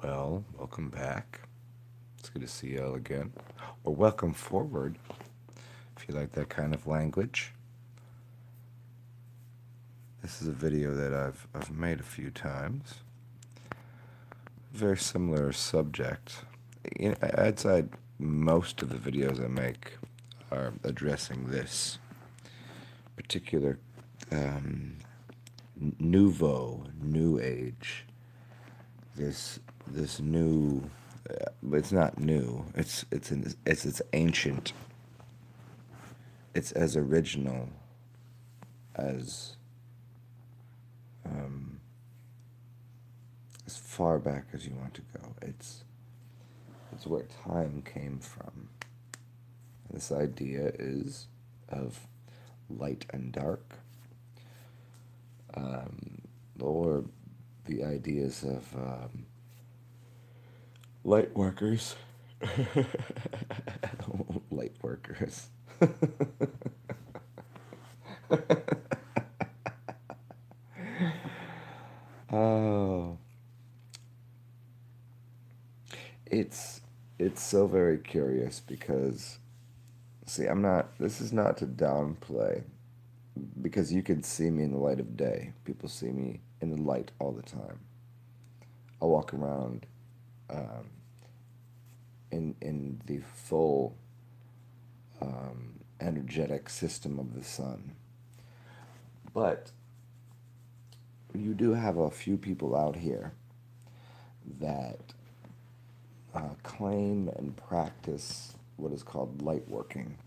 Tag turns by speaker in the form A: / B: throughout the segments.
A: Well, welcome back. It's good to see y'all again. Or welcome forward, if you like that kind of language. This is a video that I've made a few times. Very similar subject. I'd say most of the videos I make are addressing this particular new age. This new, it's not new. It's ancient. It's as original as um, as far back as you want to go. It's where time came from. This idea is of light and dark, or the ideas of light workers. Light workers. Oh, it's it's so very curious because see, I'm not. This is not to downplay because you can see me in the light of day. People see me in the light all the time. I walk around um, in the full energetic system of the sun. But you do have a few people out here that claim and practice what is called light working.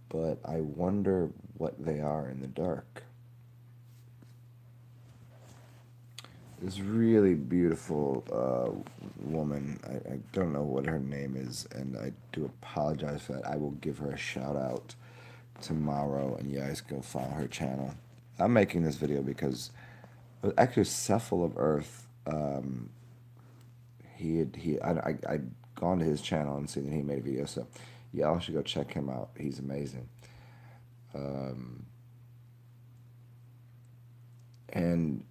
A: But I wonder what they are in the dark. This really beautiful woman, I don't know what her name is, and I do apologize for that. I will give her a shout out tomorrow, and you guys go follow her channel. I'm making this video because actually Cephal of Earth, I'd gone to his channel and seen that he made a video, so y'all should go check him out. He's amazing. Um, and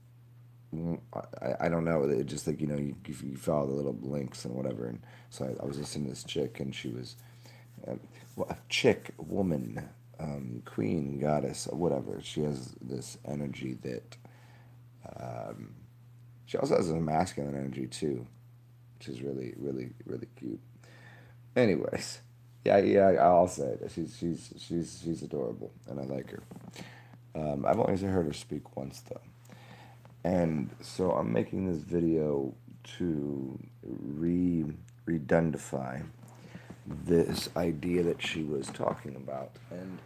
A: I don't know. It just like you follow the little links and whatever, and so I was listening to this chick, and she was a chick, woman, queen, goddess, whatever. She has this energy that she also has a masculine energy too, which is really, really, really cute. Anyways, yeah, I'll say it. She's adorable, and I like her. I've only heard her speak once though. And so I'm making this video to redundify this idea that she was talking about. And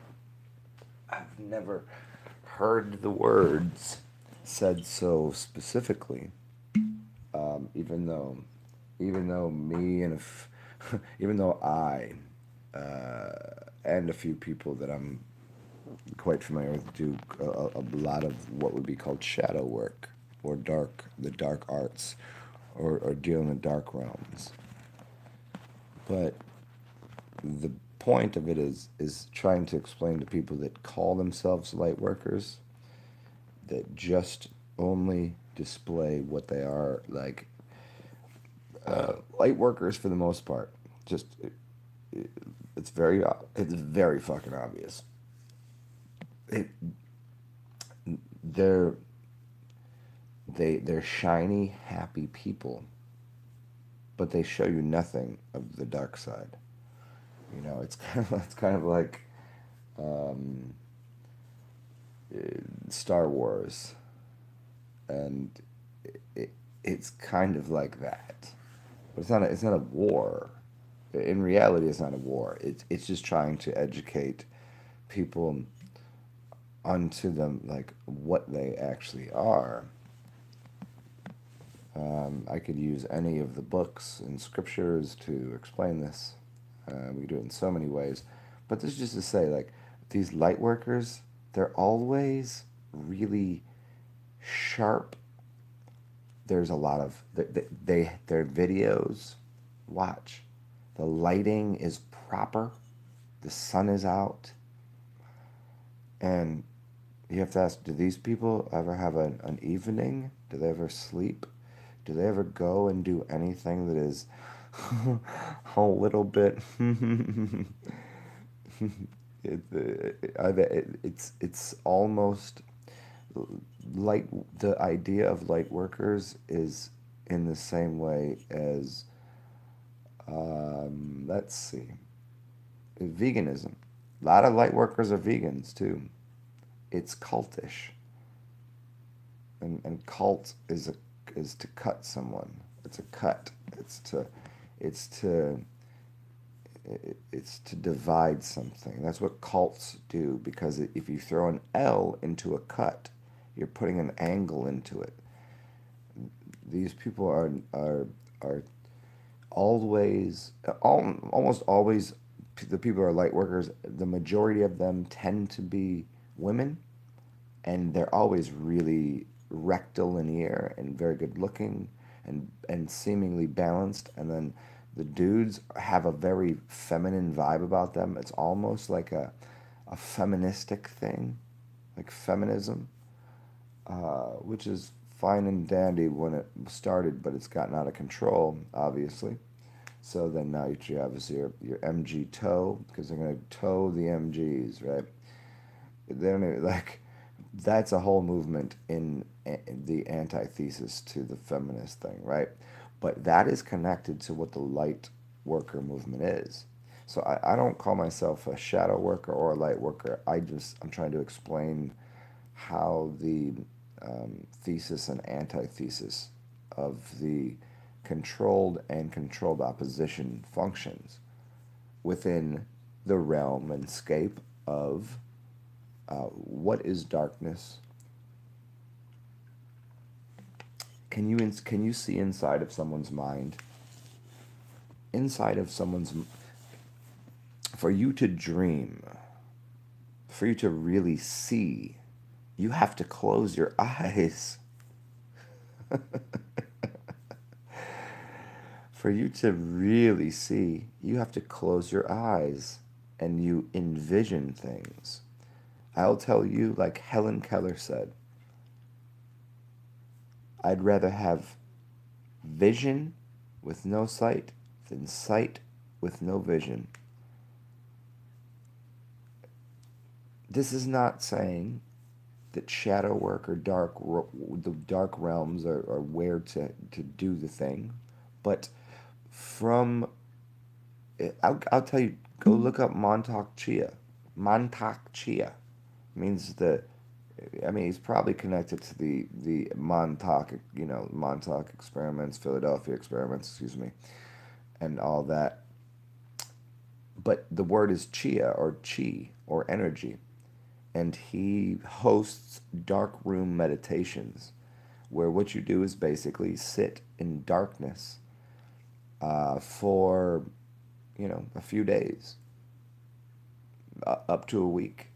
A: I've never heard the words said so specifically, even though, me and even though I and a few people that I'm quite familiar with do a lot of what would be called shadow work or the dark arts, or deal in the dark realms. But the point of it is trying to explain to people that call themselves light workers that just only display what they are, like light workers for the most part. Just it's very fucking obvious. It, they're they're shiny, happy people, but they show you nothing of the dark side. It's kind of like um, Star Wars, and it's kind of like that, but it's not a war. In reality, it's not a war. It's just trying to educate people onto them, like what they actually are. I could use any of the books and scriptures to explain this. We could do it in so many ways. But this is just to say, like, these light workers, they're always really sharp. There's a lot of, their videos, watch. The lighting is proper. The sun is out. And you have to ask, do these people ever have an evening? Do they ever sleep? Do they ever go and do anything that is a little bit it's almost light. The idea of light workers is in the same way as let's see, veganism. A lot of light workers are vegans too. It's cultish, and cult is to cut someone. It's a cut. It's to it's to divide something. That's what cults do, because if you throw an L into a cut, you're putting an angle into it. These people are always, almost always, the people who are light workers, the majority of them tend to be women, and they're always really rectilinear and very good looking and seemingly balanced. And then the dudes have a very feminine vibe about them. It's almost like a feministic thing, like feminism, which is fine and dandy when it started, but it's gotten out of control, obviously. So then now what you have is your MG toe, because they're going to toe the MGs, right? They don't even, like, that's a whole movement in the antithesis to the feminist thing, right? But that is connected to what the light worker movement is. So I don't call myself a shadow worker or a light worker. I'm trying to explain how the thesis and antithesis of the controlled and controlled opposition functions within the realm and scape of what is darkness. Can you see inside of someone's mind? Inside of someone's, for you to dream, for you to really see, you have to close your eyes. For you to really see, you have to close your eyes and you envision things. I'll tell you, like Helen Keller said, I'd rather have vision with no sight than sight with no vision. This is not saying that shadow work or the dark realms are where to do the thing, but I'll tell you, go look up Montauk Chia. Montauk Chia means he's probably connected to the Montauk, Montauk experiments, Philadelphia experiments, excuse me, and all that. But the word is Chia or Chi or energy. And he hosts dark room meditations where what you do is basically sit in darkness for, a few days, up to a week.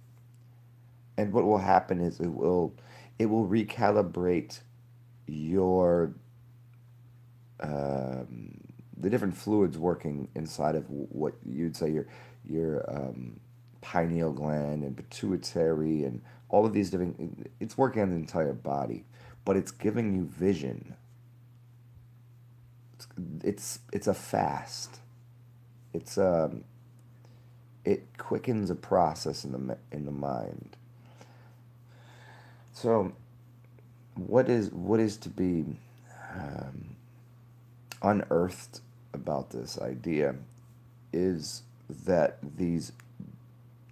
A: And what will happen is it will recalibrate your the different fluids working inside of what you'd say your pineal gland and pituitary and all of these different. It's working on the entire body, but it's giving you vision. It's a fast. It quickens a process in the mind. So, what is to be unearthed about this idea is that these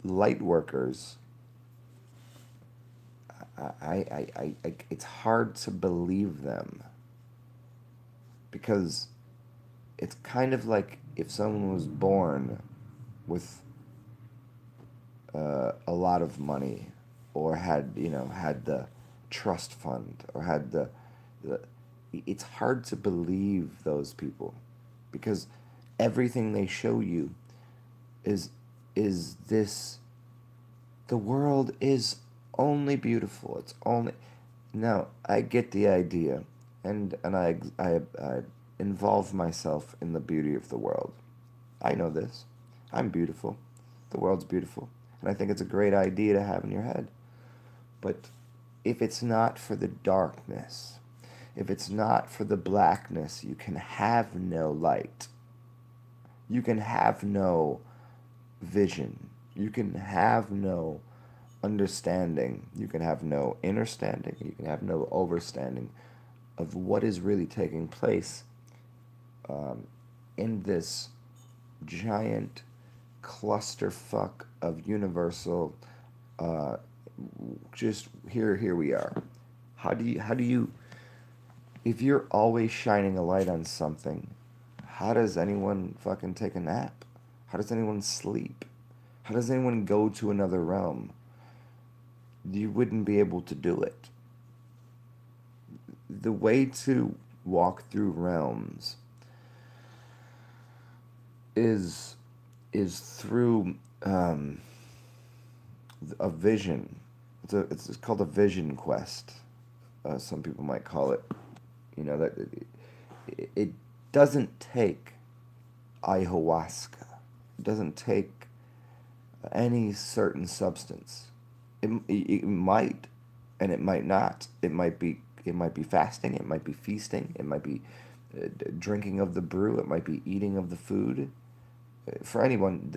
A: light workers, it's hard to believe them, because it's kind of like if someone was born with a lot of money, or had the trust fund, or had the it's hard to believe those people, because everything they show you is this, the world is only beautiful. It's only, now I get the idea, and I involve myself in the beauty of the world. I know this. I'm beautiful. The world's beautiful. And I think it's a great idea to have in your head. But if it's not for the darkness, if it's not for the blackness, you can have no light. You can have no vision. You can have no understanding. You can have no understanding. You can have no overstanding of what is really taking place in this giant clusterfuck of universal. Just here we are. How do you if you're always shining a light on something, how does anyone fucking take a nap? How does anyone sleep? How does anyone go to another realm? You wouldn't be able to do it. The way to walk through realms is through a vision. It's called a vision quest. Some people might call it. You know that it doesn't take ayahuasca. It doesn't take any certain substance. It might, and it might not. It might be fasting. It might be feasting. It might be drinking of the brew. It might be eating of the food. For anyone,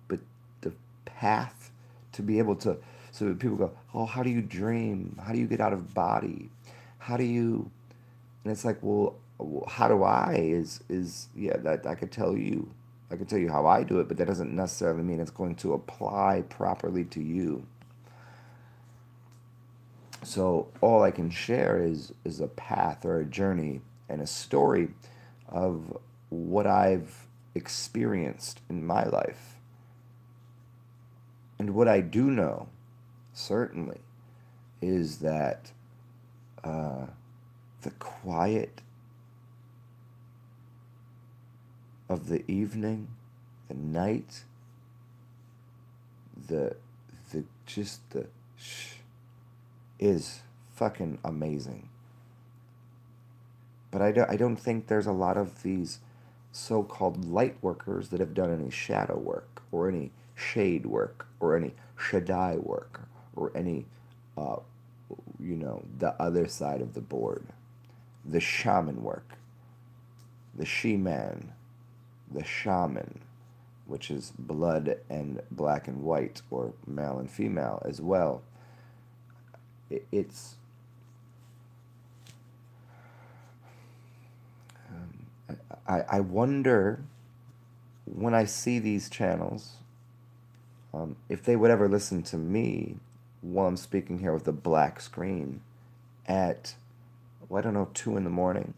A: but the path to be able to. So people go, oh, how do you dream? How do you get out of body? How do you? And it's like, well, how do I? Yeah, that I could tell you. I could tell you how I do it, but that doesn't necessarily mean it's going to apply properly to you. So all I can share is a path or a journey and a story of what I've experienced in my life. And what I do know, certainly, is that the quiet of the evening, the night, the shh is fucking amazing. But I don't think there's a lot of these so-called light workers that have done any shadow work or any shade work or any shaddai work or any the other side of the board, the shaman work, the she-man, the shaman, which is blood and black and white, or male and female as well. It's I wonder when I see these channels if they would ever listen to me while I'm speaking here with a black screen at, well, I don't know, 2 in the morning.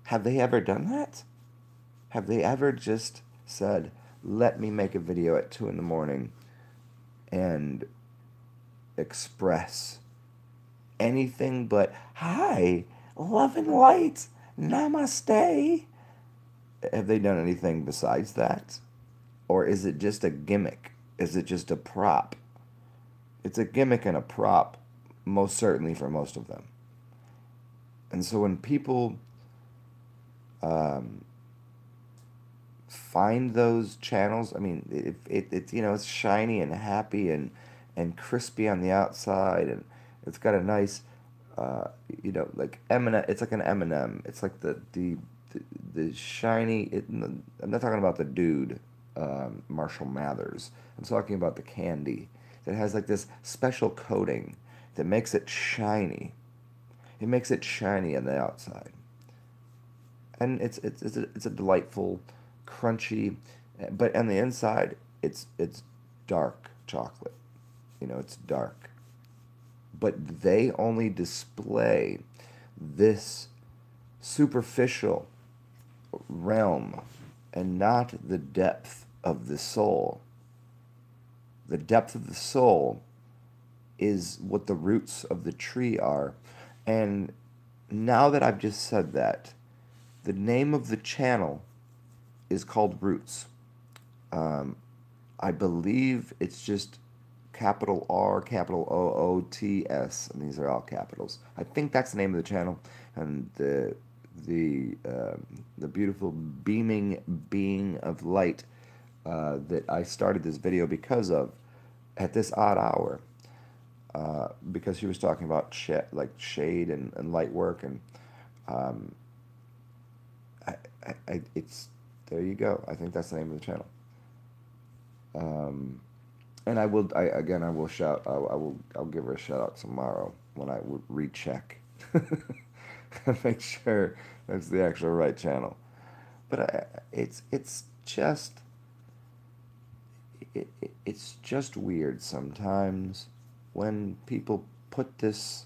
A: Have they ever done that? Have they ever just said, let me make a video at 2 in the morning and express anything but, hi, love and light, namaste? Have they done anything besides that? Or is it just a gimmick? Is it just a prop? It's a gimmick and a prop, most certainly for most of them. And so when people find those channels, I mean, it's it's shiny and happy and crispy on the outside, and it's got a nice, like M&M. It's like an M&M. It's like the shiny. I'm not talking about the dude, Marshall Mathers. I'm talking about the candy that has like this special coating that makes it shiny. It makes it shiny on the outside, and it's a delightful, crunchy, but on the inside it's dark chocolate. It's dark. But they only display this superficial realm and not the depth of the soul. The depth of the soul is what the roots of the tree are. And now that I've just said that, the name of the channel is called Roots. I believe it's just capital R, capital OOTS, and these are all capitals. I think that's the name of the channel, and the beautiful beaming being of light that I started this video because of, at this odd hour, because she was talking about like shade and light work, and um, it's there you go. I think that's the name of the channel. Um, and I will shout. I'll give her a shout out tomorrow when I would recheck and make sure that's the actual right channel. But it's just it's just weird sometimes when people put this.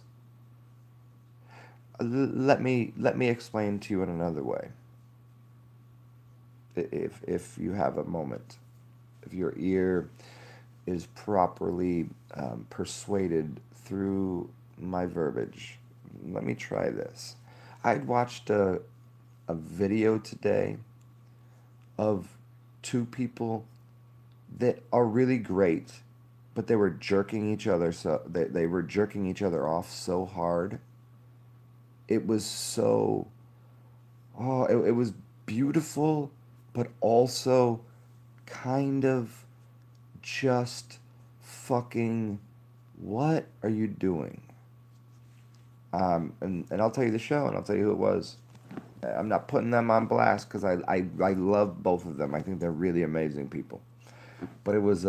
A: Let me explain to you in another way. If you have a moment, if your ear is properly persuaded through my verbiage, let me try this. I'd watched a video today of two people that are really great, but they were jerking each other, so they were jerking each other off so hard. It was so, oh, it was beautiful, but also kind of just fucking, what are you doing? And I'll tell you the show, and I'll tell you who it was. I'm not putting them on blast because I love both of them. I think they're really amazing people. But it was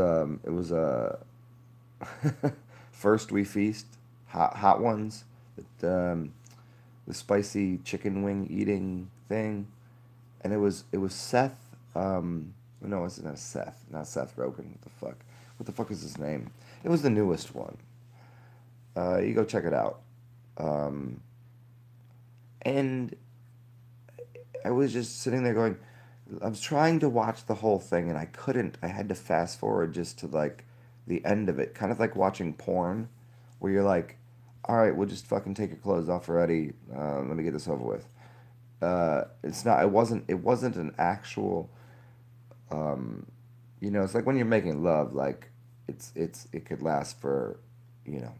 A: First We Feast, hot ones, the spicy chicken wing eating thing, and it was Seth. No, it's not Seth, not Seth Rogen. What the fuck is his name? It was the newest one. You go check it out. Um, and I was just sitting there going, I was trying to watch the whole thing and I couldn't. I had to fast forward just to like the end of it, kind of like watching porn, where you're like, all right, we'll just fucking take your clothes off already. Let me get this over with. It's not. It wasn't. It wasn't an actual. Um, it's like when you're making love. Like it could last for, you know,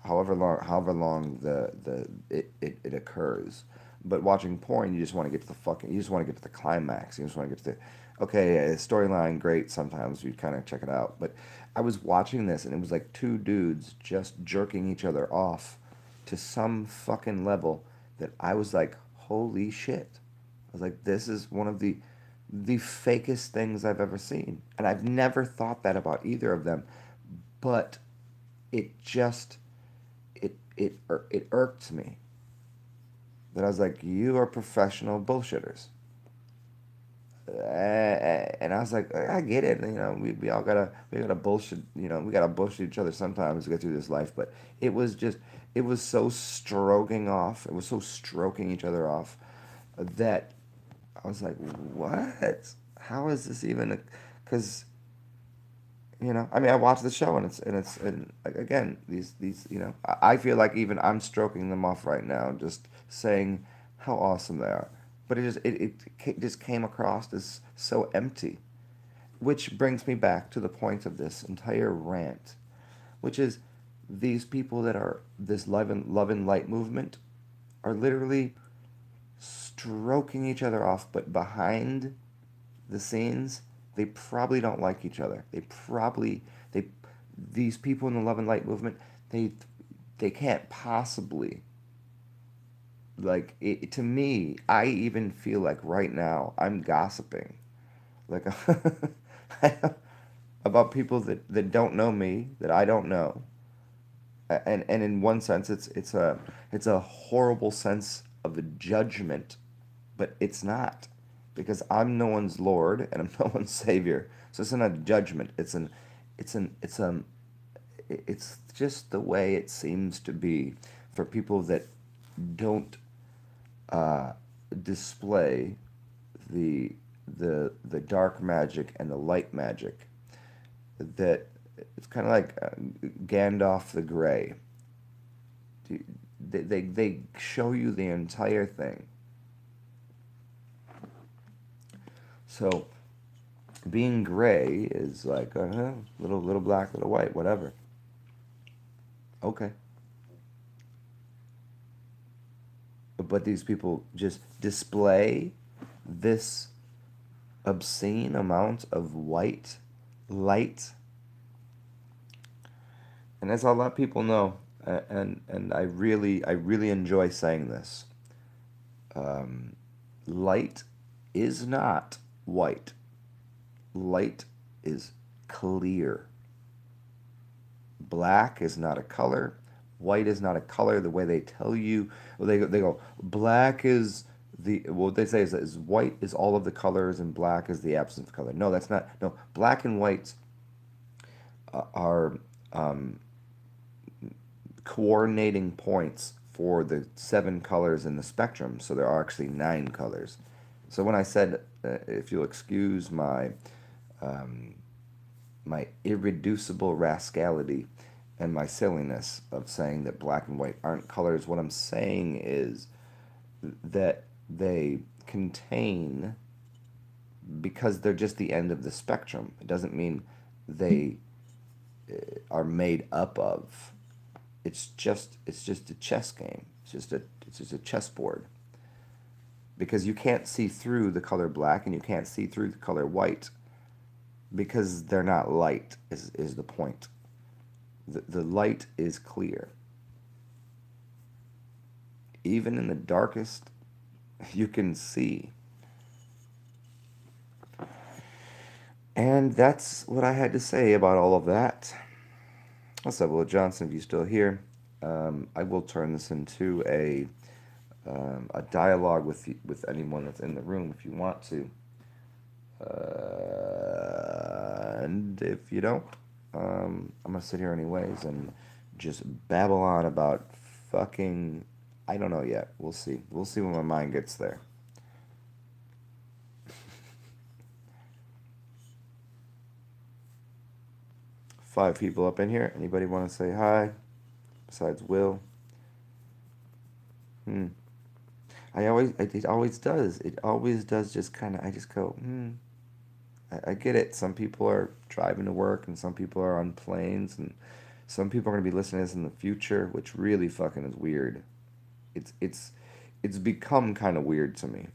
A: however long it occurs. But watching porn, you just want to get to you just want to get to the climax. You just want to get to the, okay, yeah, storyline, great. Sometimes you kind of check it out. But I was watching this, and it was like two dudes just jerking each other off to some fucking level that I was like, holy shit. I was like, this is one of the fakest things I've ever seen. And I've never thought that about either of them. But it just, it irked me. That I was like, you are professional bullshitters. And I was like, I get it. We gotta bullshit. We gotta bullshit each other sometimes to get through this life. But it was just, it was so stroking off. It was so stroking each other off that I was like, what? How is this even? Because I mean, I watched the show, and and again, these, I feel like even I'm stroking them off right now, just saying how awesome they are. But it just came across as so empty, which brings me back to the point of this entire rant, which is these people that are this love and light movement are literally stroking each other off, but behind the scenes, they probably don't like each other. They these people in the love and light movement, they can't possibly, like, to me, I even feel like right now I'm gossiping, like, about people that don't know me, that I don't know. And in one sense, it's a horrible sense of a judgment, but it's not, because I'm no one's Lord and I'm no one's Savior. So it's not a judgment. It's just the way it seems to be for people that don't display the the dark magic and the light magic. That it's kind of like Gandalf the Grey. They show you the entire thing. So being gray is like, little black, little white, whatever. Okay. But these people just display this obscene amount of white light And as I'll let people know, and I really enjoy saying this, light is not white. Light is clear. Black is not a color. White is not a color. The way they tell you, well, they go, black is what they say is white is all of the colors and black is the absence of color. No, that's not. No, black and white are coordinating points for the 7 colors in the spectrum. So there are actually 9 colors. So when I said, if you'll excuse my irreducible rascality and my silliness of saying that black and white aren't colors, what I'm saying is that they contain, because they're just the end of the spectrum. It doesn't mean they are made up of. It's just a chess game. It's just a chessboard. Because you can't see through the color black and you can't see through the color white because they're not light is the point. The light is clear. Even in the darkest, you can see. And that's what I had to say about all of that. What's up, Will Johnson? If you're still here, I will turn this into a dialogue with anyone that's in the room if you want to. And if you don't, I'm gonna sit here anyways and just babble on about fucking. I don't know yet. We'll see. We'll see when my mind gets there. 5 people up in here. Anybody want to say hi? Besides Will. It always does. It always does. Just kind of. I just go. I get it. Some people are driving to work, and some people are on planes, and some people are gonna be listening to this in the future, which really fucking is weird. It's become kind of weird to me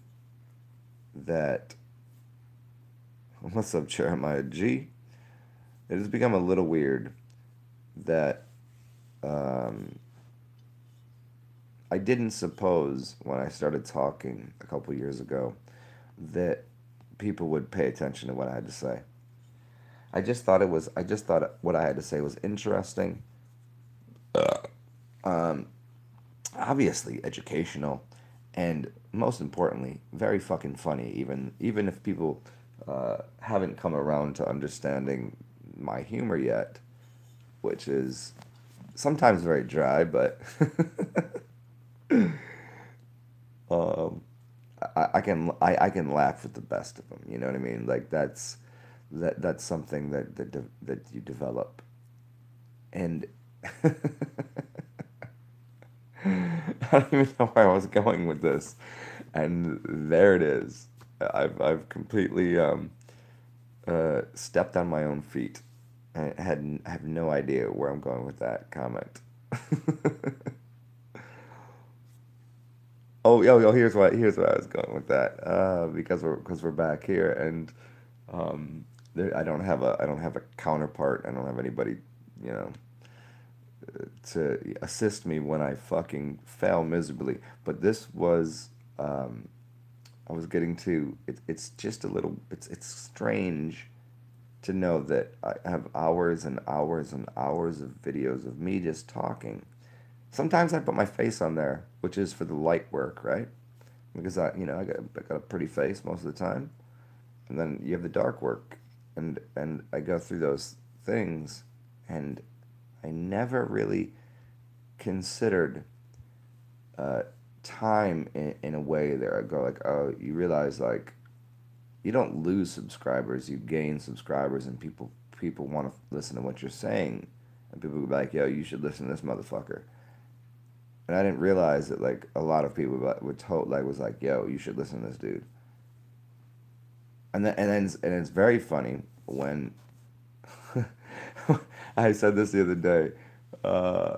A: that. What's up, Jeremiah G? It has become a little weird that I didn't suppose when I started talking a couple years ago that people would pay attention to what I had to say. I just thought what I had to say was interesting, obviously educational, and most importantly, very fucking funny. Even if people haven't come around to understanding my humor yet, which is sometimes very dry, but um, I can laugh with the best of them. You know what I mean? Like that's something that you develop, and I don't even know where I was going with this, and there it is. I've completely stepped on my own feet. I have no idea where I'm going with that comment. Oh, here's where I was going with that. Because we're back here, and I don't have a counterpart. I don't have anybody, you know, to assist me when I fucking fail miserably. But this was, I was getting to. It's just a little. It's strange to know that I have hours and hours and hours of videos of me just talking. Sometimes I put my face on there, which is for the light work, right? Because I got a pretty face most of the time, and then you have the dark work, and I go through those things, and I never really considered time in a way that I go like, oh, you realize like you don't lose subscribers, you gain subscribers, and people want to listen to what you're saying, and people go like, yo, you should listen to this motherfucker. And I didn't realize that like a lot of people would told like was like, yo, you should listen to this dude. And then it's very funny when I said this the other day, uh,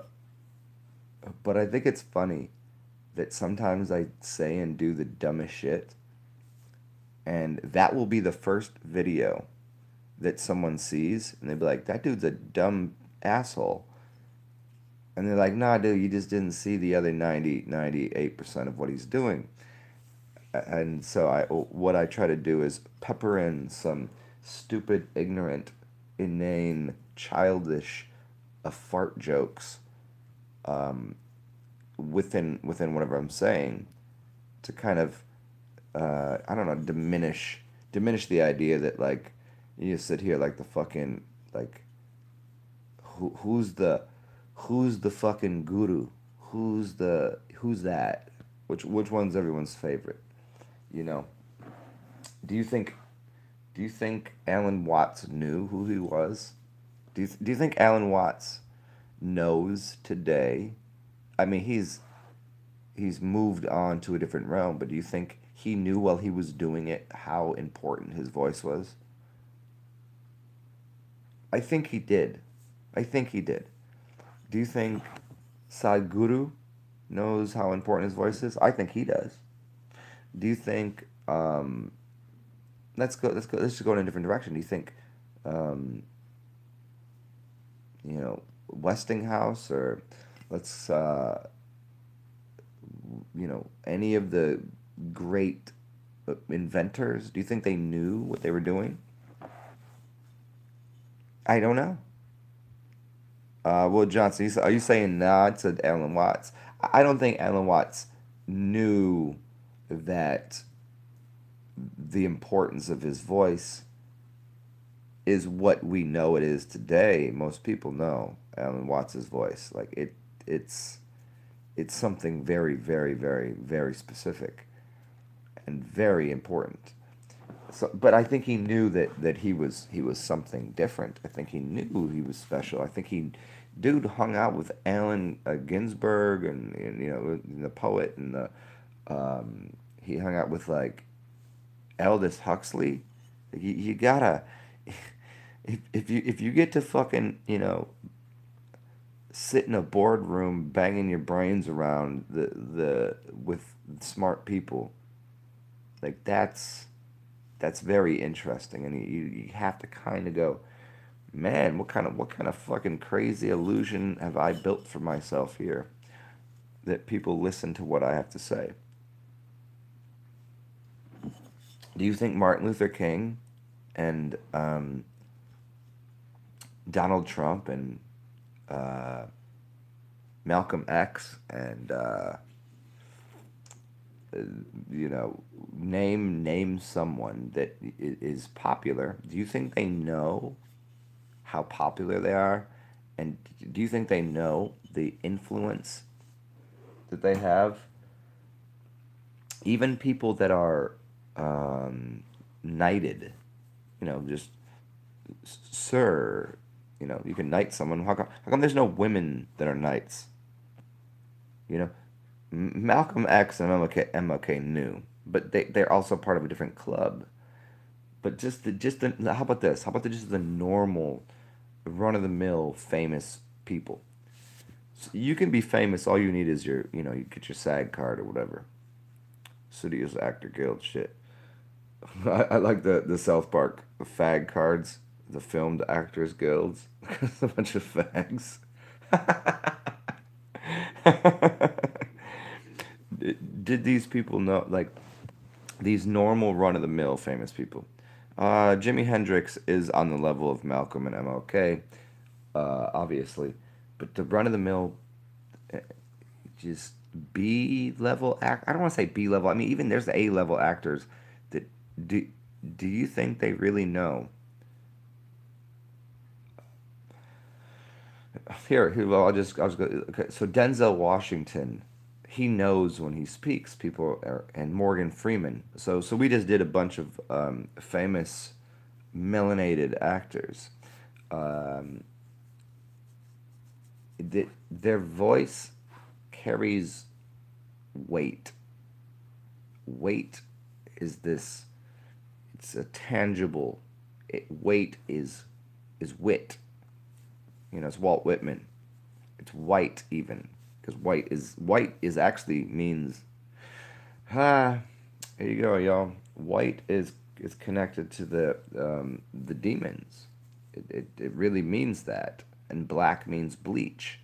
A: but I think it's funny that sometimes I say and do the dumbest shit, and that will be the first video that someone sees, and they'll be like, that dude's a dumb asshole. And they're like, nah, dude, you just didn't see the other 98% of what he's doing. And so what I try to do is pepper in some stupid, ignorant, inane, childish, fart jokes within whatever I'm saying to kind of I don't know, diminish the idea that like you sit here like the fucking like who's the fucking guru? Who's that? Which one's everyone's favorite? You know? Do you think do you think Alan Watts knew who he was? Do you think Alan Watts knows today? I mean, he's moved on to a different realm, but do you think he knew while he was doing it how important his voice was? I think he did. I think he did. Do you think Sadhguru knows how important his voice is? I think he does. Do you think let's just go in a different direction. Do you think um, Westinghouse or let's any of the great inventors, do you think they knew what they were doing? I don't know. Will Johnson, are you saying nod to Alan Watts? I don't think Alan Watts knew that the importance of his voice is what we know it is today. Most people know Alan Watts' voice. Like it's something very, very, very, very specific and very important. So, but I think he knew that he was something different. I think he knew he was special. I think dude hung out with Allen Ginsberg and the poet and he hung out with like Aldous Huxley. You gotta if you get to fucking sit in a boardroom banging your brains around the with smart people like that's very interesting, and you have to kind of go, man, what kind of fucking crazy illusion have I built for myself here that people listen to what I have to say? Do you think Martin Luther King and Donald Trump and uh, Malcolm X and you know, name someone that is popular. Do you think they know how popular they are? And do you think they know the influence that they have? Even people that are knighted, just sir, you can knight someone. How come there's no women that are knights? You know, Malcolm X and MLK knew, but they're also part of a different club. But how about this? How about just the normal, run of the mill famous people? So you can be famous. All you need is you get your SAG card or whatever. Studios Actor Guild shit. I like the South Park fag cards, the filmed actors guilds. It's a bunch of fags. Did these people know, like, these normal run of the mill famous people? Jimi Hendrix is on the level of Malcolm and MLK, obviously, but the run of the mill, just B level act. I don't want to say B level. I mean, even there's the A level actors that do. Do you think they really know? Here. Well, I'll just go. Okay, so Denzel Washington, he knows when he speaks. And Morgan Freeman. So we just did a bunch of famous melanated actors. Um, their voice carries weight. Weight is this. It's a tangible. Weight is wit. It's Walt Whitman. It's white even, because white is actually means. Ah, here you go, y'all. White is connected to the demons. It really means that, and black means bleach.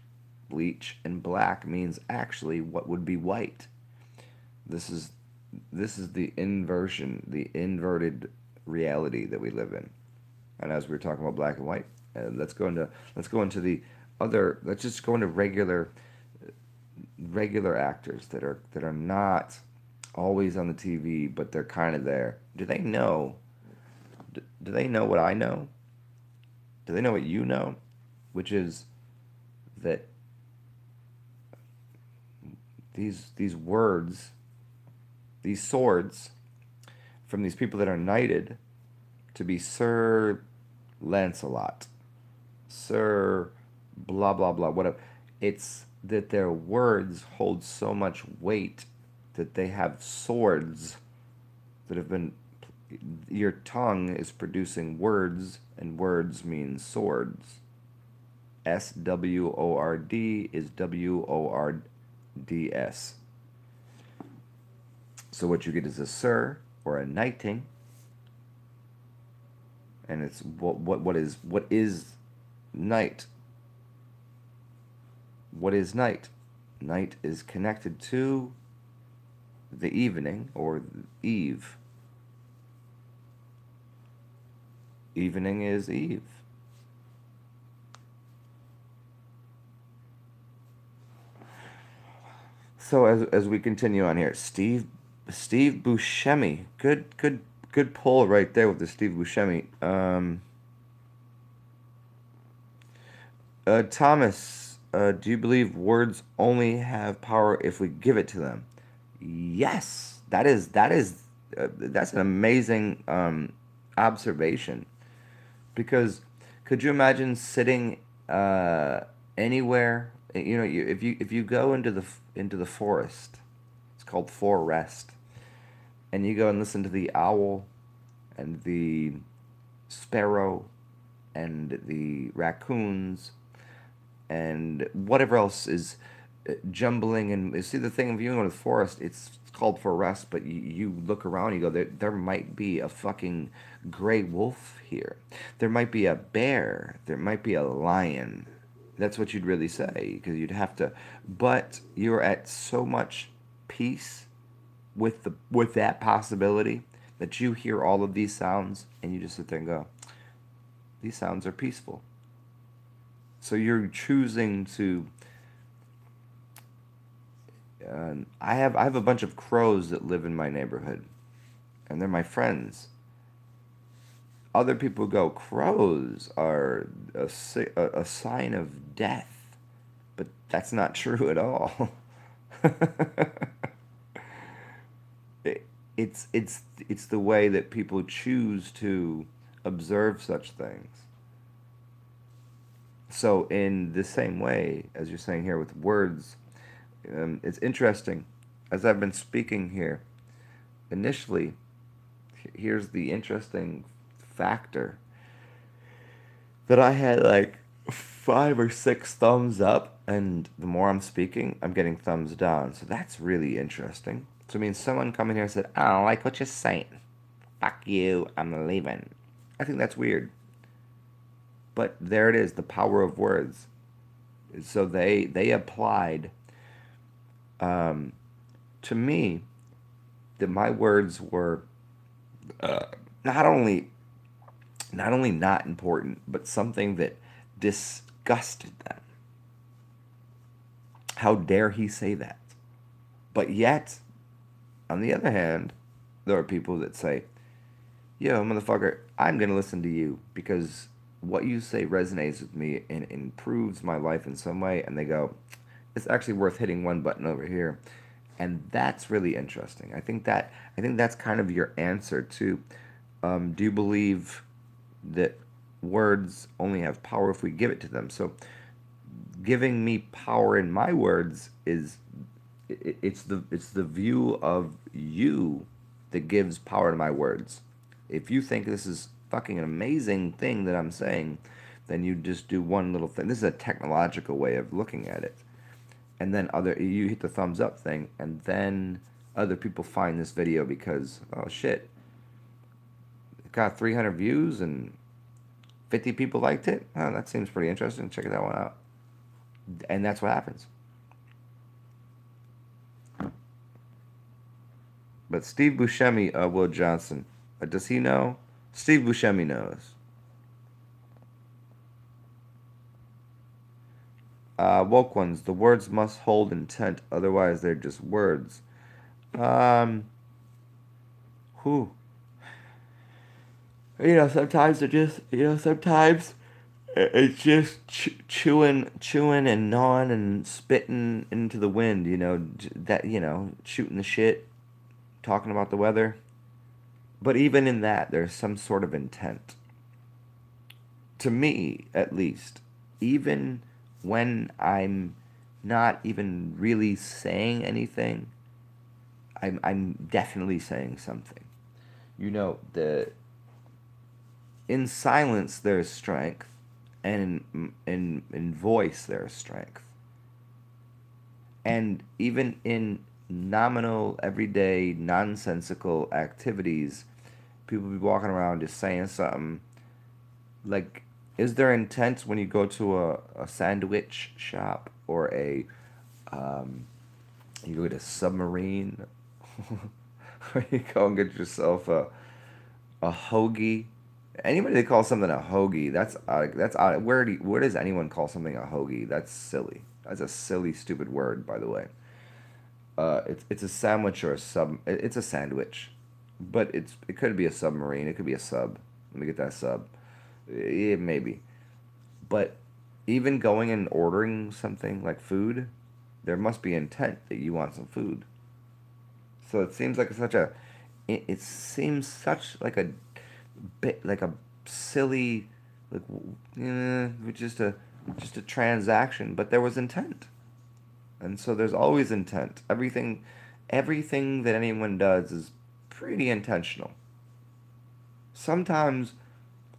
A: bleach, and black means actually what would be white. This is the inversion, the inverted reality that we live in. And as we were talking about black and white, let's go into the other. Let's just go into regular actors that are not always on the TV, but they're kind of there. Do they know? Do they know what I know? Do they know what you know? Which is that these words, these swords, from these people that are knighted to be Sir Lancelot, Sir blah blah blah, whatever. It's that their words hold so much weight that they have swords that have been. Your tongue is producing words, and words mean swords. SWORD is WORDS. So what you get is a sir or a knighting, and it's what is night? What is night? Night is connected to the evening or eve. Evening is eve. So as we continue on here, Steve Buscemi, good pull right there with the Steve Buscemi. Thomas, do you believe words only have power if we give it to them? Yes, that's an amazing observation. Because could you imagine sitting anywhere? You know, if you go into the forest, it's called forest, and you go and listen to the owl, and the sparrow, and the raccoons, and whatever else is jumbling. And you see the thing, if you go to the forest, it's called forest, but you look around, you go, there might be a fucking gray wolf here. There might be a bear. There might be a lion. That's what you'd really say, because you'd have to. But you're at so much peace with that possibility that you hear all of these sounds, and you just sit there and go, these sounds are peaceful. So you're choosing to. I have a bunch of crows that live in my neighborhood, and they're my friends. Other people go, crows are a sign of death, but that's not true at all. It's the way that people choose to observe such things. So in the same way, as you're saying here with words, it's interesting. As I've been speaking here, initially, here's the interesting factor that I had like 5 or 6 thumbs up, and the more I'm speaking, I'm getting thumbs down. So that's really interesting. So I mean, someone coming here and said, I don't like what you're saying. Fuck you, I'm leaving. I think that's weird. But there it is, the power of words. So they applied to me that my words were not only not important, but something that disgusted them. How dare he say that? But yet, on the other hand, there are people that say, yo, motherfucker, I'm going to listen to you because what you say resonates with me and improves my life in some way. And they go, it's actually worth hitting one button over here. And that's really interesting. I think that's kind of your answer to, do you believe that words only have power if we give it to them? So giving me power in my words is it's the view of you that gives power to my words. If you think this is fucking an amazing thing that I'm saying, then you just do one little thing. This is a technological way of looking at it. And then you hit the thumbs up thing, and then other people find this video because, oh shit, it got 300 views and 50 people liked it. Oh, that seems pretty interesting. Check that one out. And that's what happens. But Steve Buscemi, Will Johnson, does he know? Steve Buscemi knows. Woke ones, the words must hold intent, otherwise they're just words. Um, who? Sometimes they're just, sometimes it's just chewing and gnawing and spitting into the wind, shooting the shit, talking about the weather. But even in that, there's some sort of intent. To me, at least, even when I'm not even really saying anything, I'm definitely saying something. The in silence there's strength, and in voice there's strength, and even in nominal, everyday, nonsensical activities, people be walking around just saying something. Like, is there intent when you go to a sandwich shop, or you go to a submarine, or you go and get yourself a hoagie? Anybody that calls something a hoagie, that's odd. That's odd. Where does anyone call something a hoagie? That's silly. That's a silly, stupid word, by the way. It's a sandwich or a sub. It's a sandwich, but it could be a submarine. It could be a sub. Let me get that sub. Yeah, maybe. But even going and ordering something like food, there must be intent that you want some food. So it seems like such a. It seems such like a bit like a silly, like, just a transaction, but there was intent. And so there's always intent. Everything that anyone does is pretty intentional. Sometimes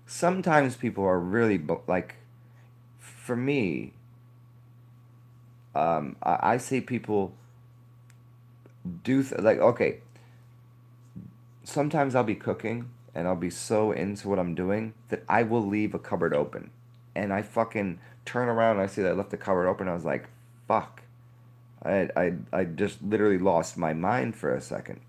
A: sometimes people are really like, for me, I see people like, okay, sometimes I'll be cooking and I'll be so into what I'm doing that I will leave a cupboard open, and I fucking turn around and I see that I left the cupboard open. I was like, fuck. I just literally lost my mind for a second.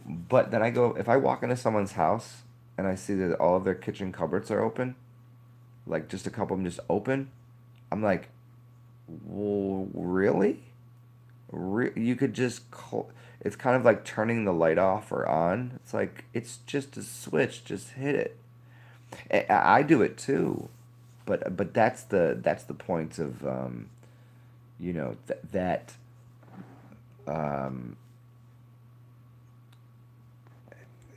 A: But then if I walk into someone's house and I see that all of their kitchen cupboards are open, like just a couple of them just open, I'm like, well, really? You could just it's kind of like turning the light off or on. It's like, it's just a switch, just hit it. I do it too, but that's the point of that um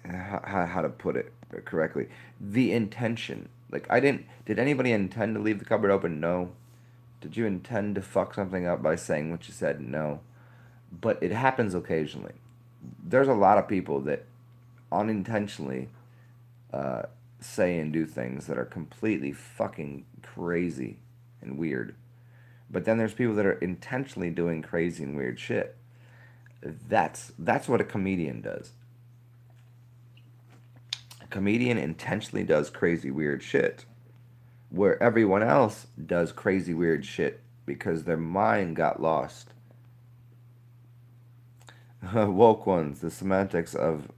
A: how to put it correctly, the intention. Like, I didn't did anybody intend to leave the cupboard open? No. Did you intend to fuck something up by saying what you said? No. But it happens occasionally. There's a lot of people that unintentionally uh, say and do things that are completely fucking crazy and weird. But then there's people that are intentionally doing crazy and weird shit. That's what a comedian does. A comedian intentionally does crazy weird shit, where everyone else does crazy weird shit because their mind got lost. Woke ones, the semantics of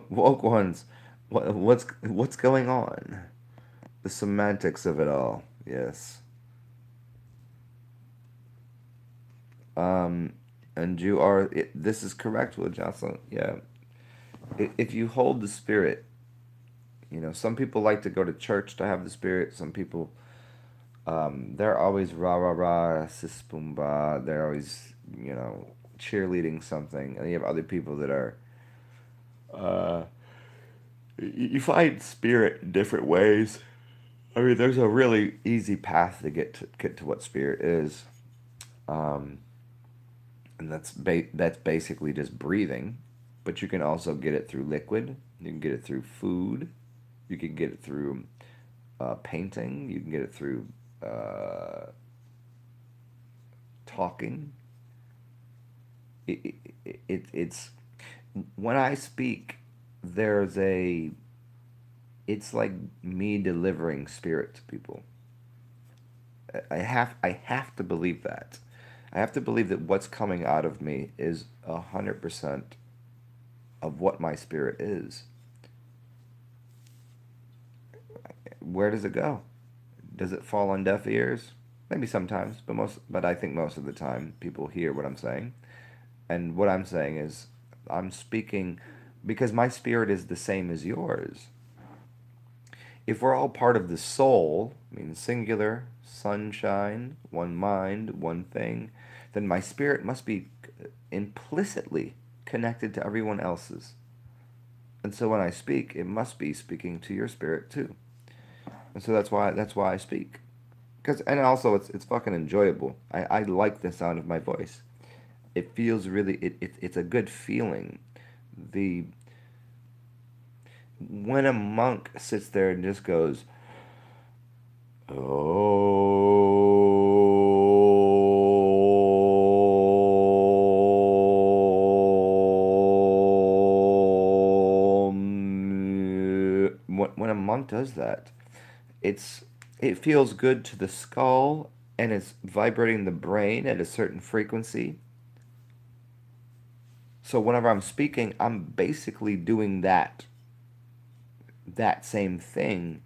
A: woke ones. What's going on? The semantics of it all. Yes. Um, and you are. This is correct, Will Johnson. Yeah. If you hold the spirit, some people like to go to church to have the spirit. Some people, they're always rah rah rah, sis boom bah. They're always, cheerleading something, and you have other people that are. Uh, you find spirit in different ways. I mean, there's a really easy path to get to what spirit is, um, and that's basically just breathing. But you can also get it through liquid. You can get it through food. You can get it through painting. You can get it through uh, talking. It's when I speak, there's a it's like me delivering spirit to people. I have to believe that. I have to believe that what's coming out of me is 100% of what my spirit is. Where does it go? Does it fall on deaf ears? Maybe sometimes, but I think most of the time people hear what I'm saying. And what I'm saying is I'm speaking because my spirit is the same as yours. If we're all part of the soul, I mean singular, sunshine, one mind, one thing, then my spirit must be implicitly connected to everyone else's. And so when I speak, it must be speaking to your spirit too. And so that's why I speak. Cause and also it's fucking enjoyable. I like the sound of my voice. It feels really it's a good feeling. The When a monk sits there and just goes, oh, when a monk does that, it's it feels good to the skull and it's vibrating the brain at a certain frequency. So whenever I'm speaking, I'm basically doing that same thing,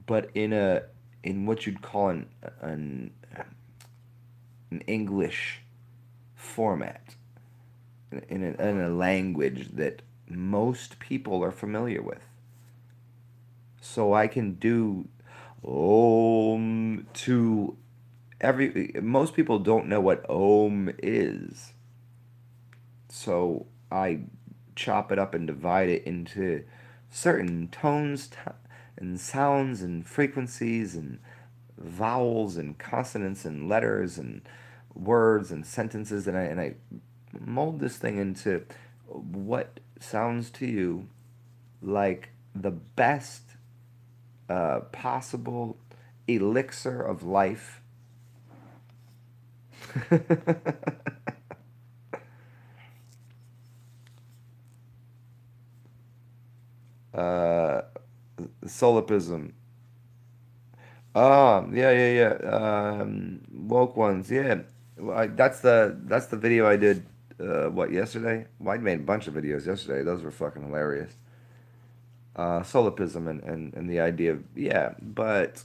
A: but in what you'd call an an English format, in a language that most people are familiar with. So I can do Om to every. Most people don't know what Om is, so I chop it up and divide it into certain tones and sounds and frequencies and vowels and consonants and letters and words and sentences, and I mold this thing into what sounds to you like the best possible elixir of life. uh, Solapism. Yeah, yeah, yeah. Woke ones. Yeah, well, that's the video I did. What yesterday? Well, I made a bunch of videos yesterday. Those were fucking hilarious. Solapism and the idea of yeah, but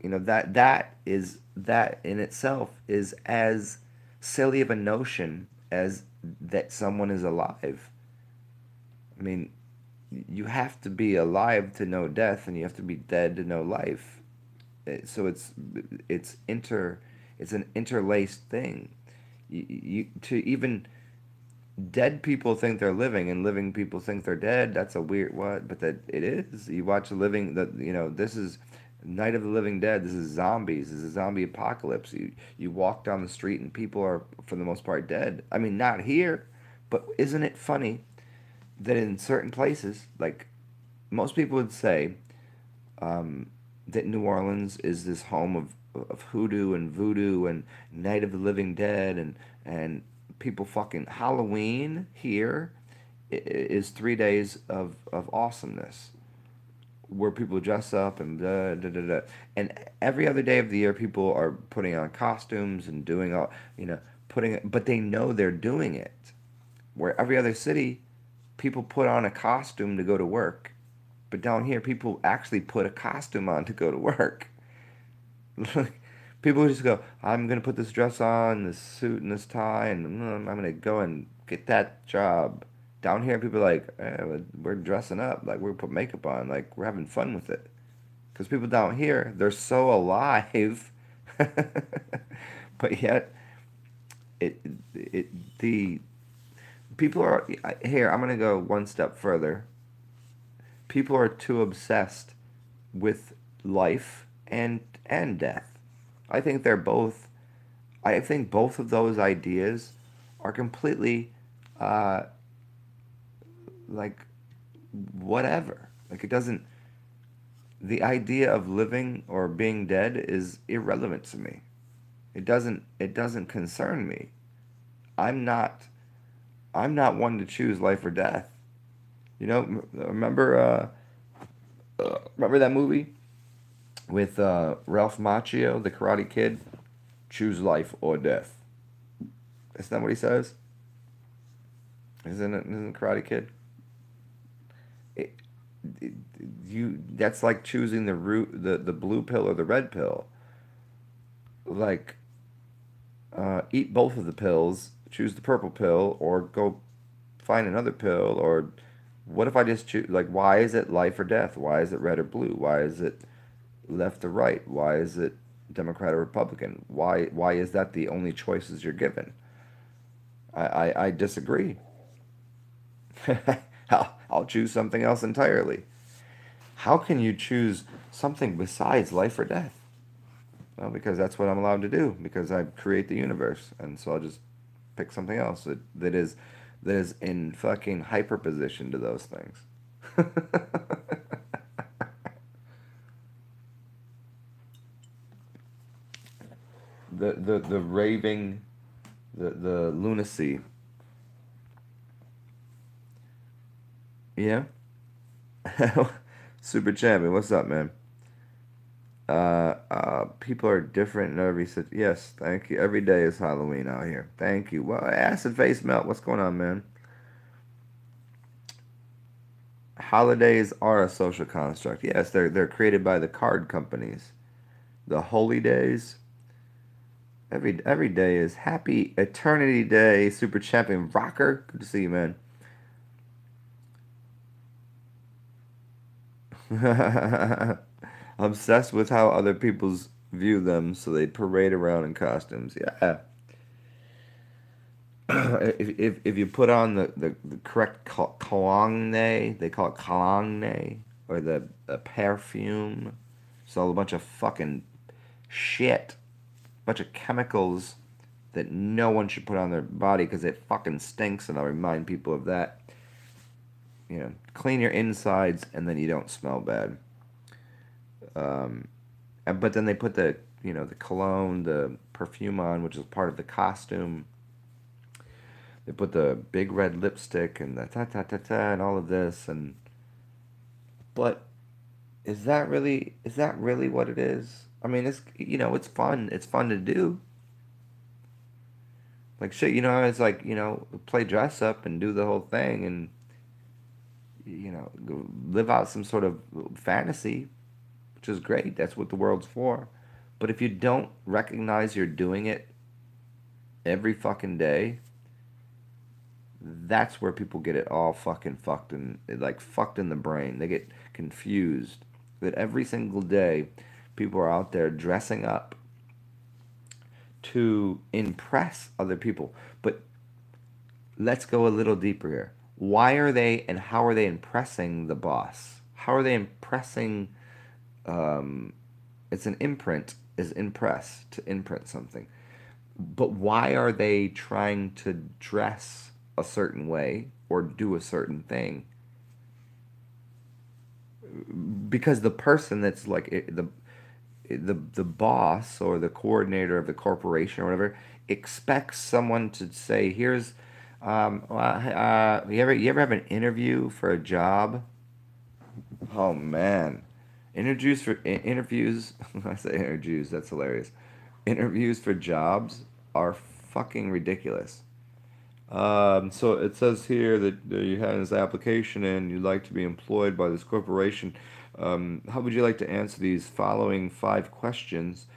A: that in itself is as silly of a notion as that someone is alive. I mean, you have to be alive to know death, and you have to be dead to know life. So it's inter it's an interlaced thing. You to even dead people think they're living and living people think they're dead. That's a weird what, but that it is. You watch the living that this is Night of the Living Dead. This is zombies. This is a zombie apocalypse. You walk down the street and people are for the most part dead. I mean, not here, but isn't it funny that in certain places, like most people would say, that New Orleans is this home of hoodoo and voodoo and Night of the Living Dead and people fucking Halloween here is 3 days of awesomeness where people dress up and da, da, da, da. And every other day of the year people are putting on costumes and doing all putting it, but they know they're doing it. Where every other city people put on a costume to go to work, but down here people actually put a costume on to go to work. People just go, I'm gonna put this dress on, this suit and this tie, and I'm gonna go and get that job. Down here, people are like, we're dressing up, like we put makeup on, like we're having fun with it. Because people down here, they're so alive, but yet the people are here. I'm gonna go one step further. People are too obsessed with life and death. I think they're both. I think both of those ideas are completely uh, like whatever. Like it doesn't. The idea of living or being dead is irrelevant to me. It doesn't. It doesn't concern me. I'm not. I'm not one to choose life or death. Remember Remember that movie with Ralph Macchio, the Karate Kid? Choose life or death. Isn't that what he says? Isn't Karate Kid? It, it, that's like choosing the blue pill or the red pill. Like, eat both of the pills, choose the purple pill, or go find another pill. Or what if I just choose? Like, why is it life or death? Why is it red or blue? Why is it left or right? Why is it Democrat or Republican? Why is that the only choices you're given? I disagree. I'll choose something else entirely. How can you choose something besides life or death? Well, because that's what I'm allowed to do, because I create the universe, and so I'll just pick something else that is in fucking hyperposition to those things. The raving, the lunacy. Yeah. Super champion, what's up, man? People are different in every yes, thank you. Every day is Halloween out here. Thank you. Well, acid face melt. What's going on, man? Holidays are a social construct. Yes, they're created by the card companies. The holy days. Every day is Happy Eternity Day. Super champion rocker. Good to see you, man. Obsessed with how other people's view them, so they parade around in costumes. Yeah. If you put on the correct cologne, they call it cologne, or the perfume, so a bunch of fucking shit, bunch of chemicals that no one should put on their body because it fucking stinks, and I'll remind people of that. Clean your insides, and then you don't smell bad. But then they put the cologne, the perfume on, which is part of the costume. They put the big red lipstick and the ta ta ta ta and all of this, but is that really what it is? I mean, it's fun. It's fun to do. Like shit, it's like, play dress up and do the whole thing, and live out some sort of fantasy, which is great. That's what the world's for. But if you don't recognize you're doing it every fucking day, that's where people get it all fucking fucked, and like fucked in the brain. They get confused that every single day people are out there dressing up to impress other people. But let's go a little deeper here. Why are they and how are they impressing the boss? How are they impressing? It's an imprint, is impress, to imprint something. But why are they trying to dress a certain way or do a certain thing? Because the person that's like the boss or the coordinator of the corporation or whatever expects someone to say, "Here's, you ever have an interview for a job?" Oh man, interviews. I say interviews. That's hilarious. Interviews for jobs are fucking ridiculous. So it says here that you had this application and you'd like to be employed by this corporation. How would you like to answer these following 5 questions?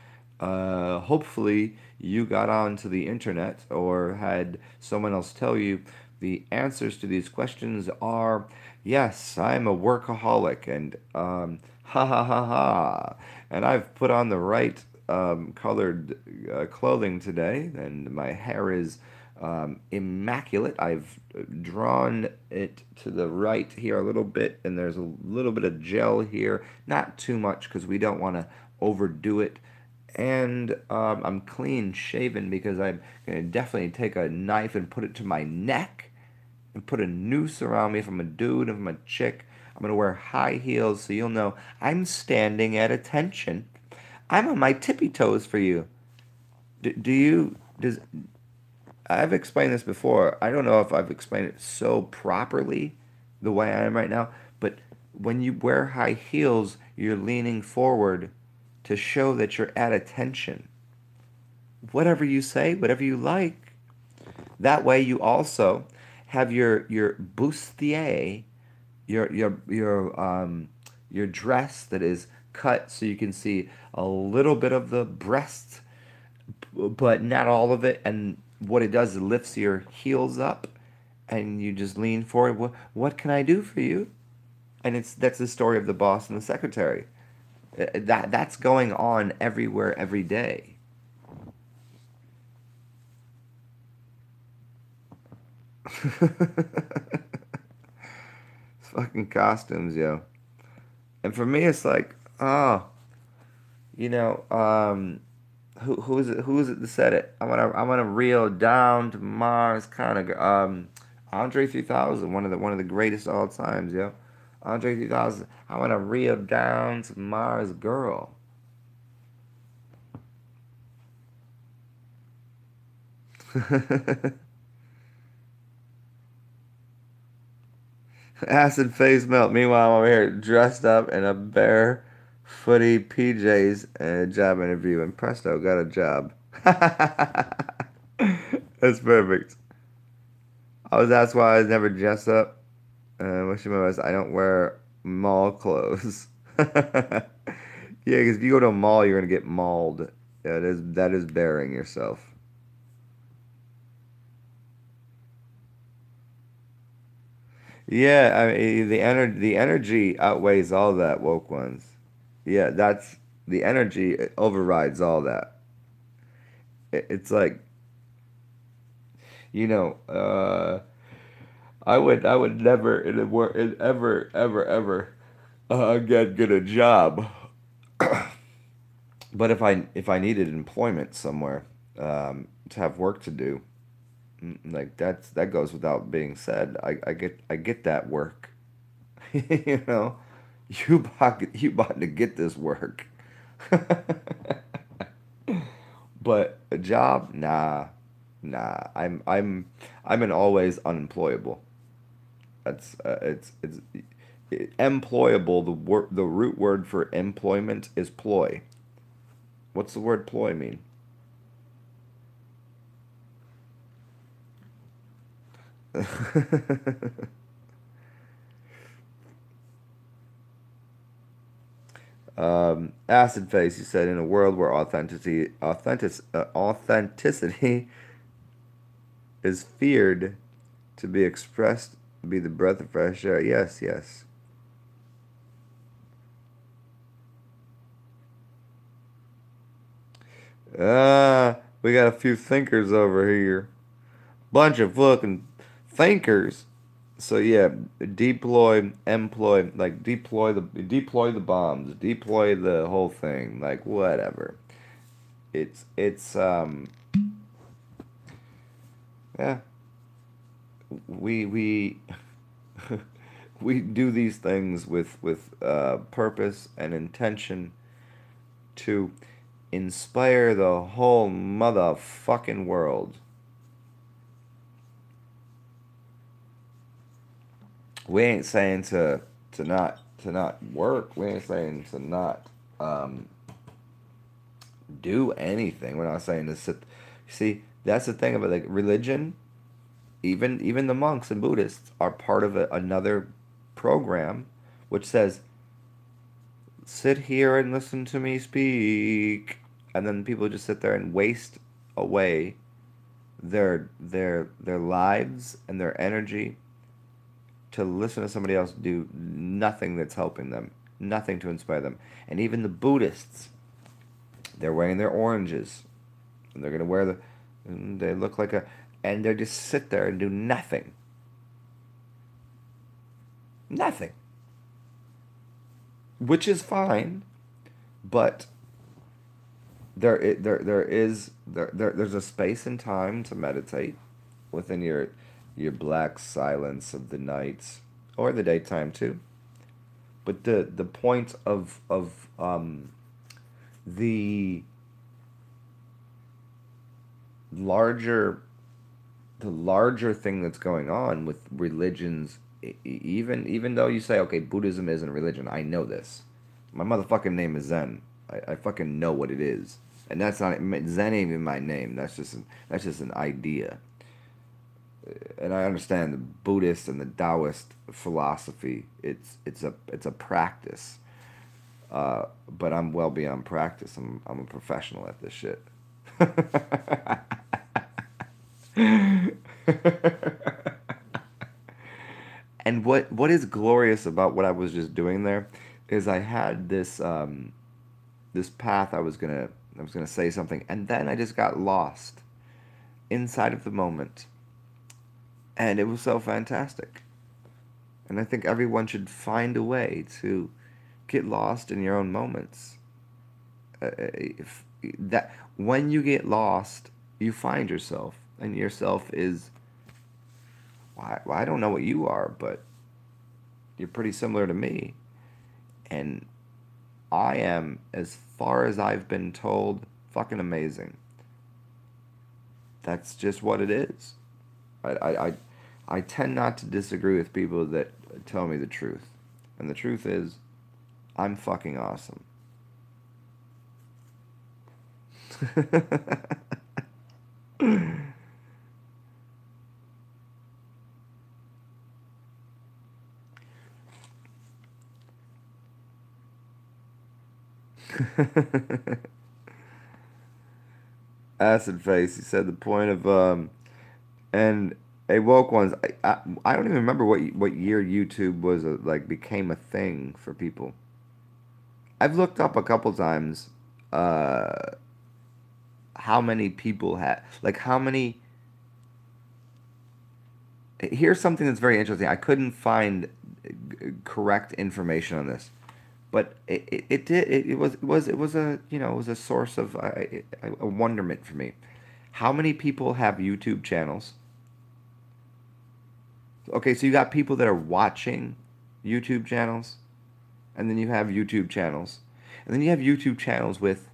A: Hopefully, you got onto the internet or had someone else tell you the answers to these questions are yes, I'm a workaholic, and ha ha ha ha, and I've put on the right colored clothing today, and my hair is immaculate. I've drawn it to the right here a little bit, and there's a little bit of gel here, not too much because we don't want to overdo it. And I'm clean shaven because I'm going to definitely take a knife and put it to my neck and put a noose around me if I'm a dude, if I'm a chick. I'm going to wear high heels so you'll know I'm standing at attention. I'm on my tippy toes for you. Does I've explained this before. I don't know if I've explained it so properly the way I am right now, but When you wear high heels, you're leaning forward to show that you're at attention. Whatever you say, whatever you like. That way you also have your bustier, your dress that is cut so you can see a little bit of the breast, but not all of it. And what it does is it lifts your heels up, and you just lean forward. What can I do for you? And that's the story of the boss and the secretary. That's going on everywhere, every day. It's fucking costumes, yo. And for me, it's like, oh, you know, who is it that said it? I'm gonna reel down to Mars, kind of. Andre 3000, one of the greatest of all times, yo. Andre 3000. I wanna reel down to Mars, girl. Acid face melt. Meanwhile, I'm over here dressed up in a bare footy PJs and a job interview, and presto, got a job. That's perfect. I was asked why I was never dressed up. What she meant was I don't wear mall clothes. Yeah, because if you go to a mall, you're gonna get mauled. Yeah, that is bearing yourself. Yeah, I mean the energy outweighs all that, woke ones. Yeah, that's the energy it overrides all that. It's like, you know, I would never ever get a job. But if I needed employment somewhere, to have work to do, like that goes without being said. I get that work. You know, you bought to get this work. But a job, nah, nah. I'm an always unemployable. It's employable. The root word for employment is ploy. What's the word ploy mean? Acid face. You said in a world where authenticity is feared to be expressed, be the breath of fresh air. Yes, yes. We got a few thinkers over here. Bunch of fucking thinkers. So yeah, deploy, employ, like deploy the bombs, deploy the whole thing, like whatever. It's yeah, we we do these things with purpose and intention to inspire the whole motherfucking world. We ain't saying to not work. We ain't saying to not um, do anything. We're not saying to sit. See, that's the thing about like religion. Even the monks and Buddhists are part of another program, which says sit here and listen to me speak, and then people just sit there and waste away their lives and their energy to listen to somebody else do nothing that's helping them, nothing to inspire them. And even the Buddhists, they're wearing their oranges, and they're gonna wear the, and they look like a, and they just sit there and do nothing, nothing, which is fine, but there's a space and time to meditate within your black silence of the night or the daytime too. But the point of the larger the larger thing that's going on with religions even though you say, okay, Buddhism isn't a religion, I know this. My motherfucking name is Zen. I fucking know what it is, and that's not Zen ain't even my name. That's just an idea. And I understand the Buddhist and the Taoist philosophy. It's a practice. But I'm well beyond practice. I'm a professional at this shit. And what is glorious about what I was just doing there is I had this path I was gonna say something, and then I just got lost inside of the moment, and it was so fantastic. And I think everyone should find a way to get lost in your own moments. If that when you get lost, you find yourself, and yourself is well, I don't know what you are, but you're pretty similar to me, and I am, as far as I've been told, fucking amazing. That's just what it is. I, I, I, I tend not to disagree with people that tell me the truth. And the truth is, I'm fucking awesome. Acid face. He said the point of and a woke ones. I don't even remember what year YouTube was like became a thing for people. I've looked up a couple times uh how many people had like how many. Here's something that's very interesting. I couldn't find correct information on this, but it was a it was a source of a wonderment for me. How many people have YouTube channels? Okay, so you got people that are watching YouTube channels, and then you have YouTube channels, and then you have YouTube channels with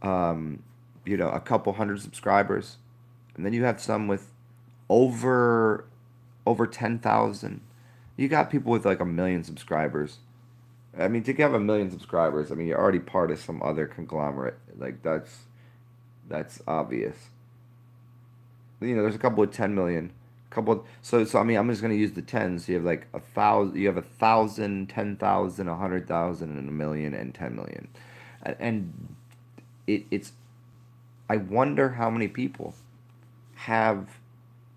A: a couple hundred subscribers, and then you have some with over over 10,000. You got people with like 1 million subscribers. I mean, to have 1 million subscribers, I mean, you're already part of some other conglomerate. Like that's obvious. There's a couple with 10 million, so I mean, I'm just gonna use the tens. You have like 1,000. You have 1,000, 10,000, 100,000, and 1 million and 10 million, and it's. I wonder how many people have.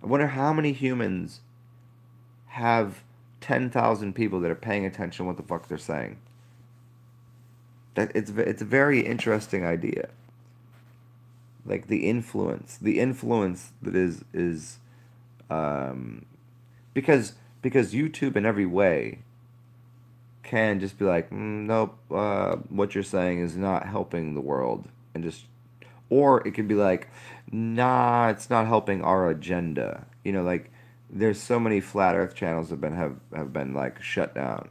A: I wonder how many humans have 10,000 people that are paying attention to what the fuck they're saying. That it's a very interesting idea. Like the influence that is um, because YouTube in every way can just be like, nope, what you're saying is not helping the world, and just, or it could be like, nah, it's not helping our agenda. Like there's so many flat Earth channels have been like shut down,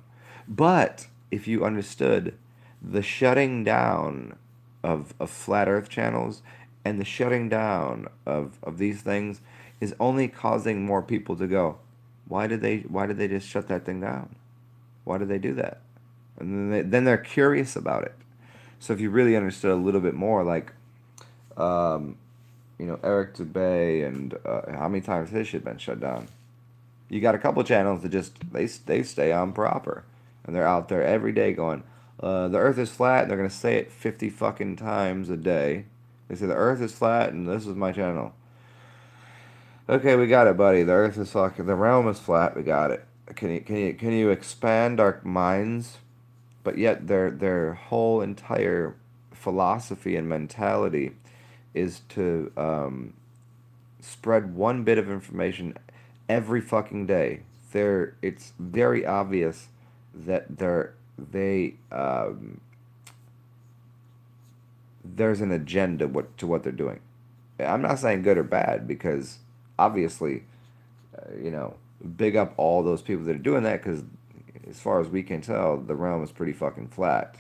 A: but if you understood the shutting down of flat Earth channels and the shutting down of these things is only causing more people to go, why did they just shut that thing down? Why did they do that? And then they're curious about it. So if you really understood a little bit more, like, um, Eric Dubay and how many times his shit been shut down? You got a couple channels that just they stay on proper, and they're out there every day going, the Earth is flat, and they're gonna say it 50 fucking times a day. They say the Earth is flat, and this is my channel. Okay, we got it, buddy. The Earth is fucking. The realm is flat. We got it. Can you expand our minds? But yet their whole entire philosophy and mentality is to spread one bit of information every fucking day. It's very obvious that there's an agenda to what they're doing. I'm not saying good or bad, because obviously, big up all those people that are doing that, because as far as we can tell, the realm is pretty fucking flat.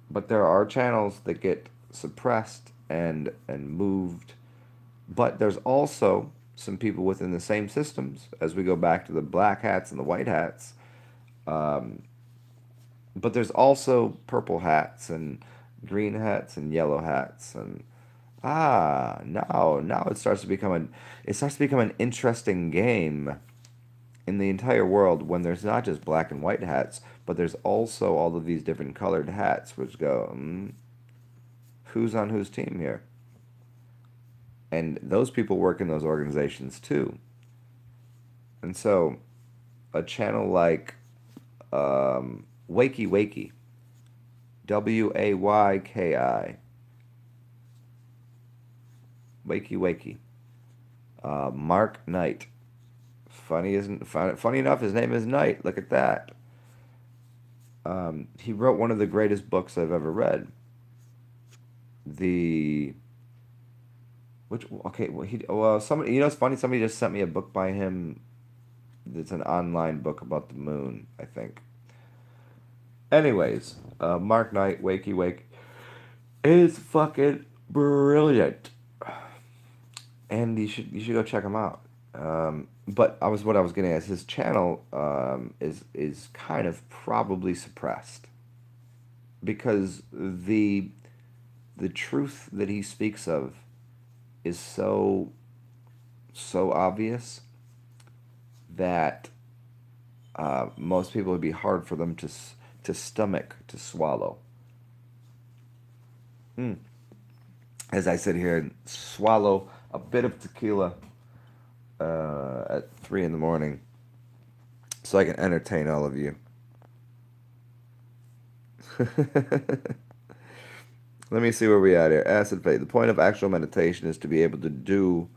A: But there are channels that get suppressed and moved. But there's also some people within the same systems as we go back to the black hats and the white hats. But there's also purple hats and green hats and yellow hats and now it starts to become an interesting game in the entire world when there's not just black and white hats, but there's also all of these different colored hats which go, who's on whose team here? And those people work in those organizations too. And so a channel like Wakey Wakey, Wayki, Wakey Wakey, Mark Knight. Funny enough, his name is Knight. Look at that. He wrote one of the greatest books I've ever read. Somebody, it's funny. Somebody just sent me a book by him. It's an online book about the moon, I think. Anyways, Mark Knight, Wakey Wake, is fucking brilliant, and you should go check him out. But what I was getting at is his channel is kind of probably suppressed because the truth that he speaks of is so obvious that most people would be hard for them to stomach, to swallow. As I sit here and swallow a bit of tequila at 3 in the morning so I can entertain all of you. Let me see where we at here. Acid fate. The point of actual meditation is to be able to do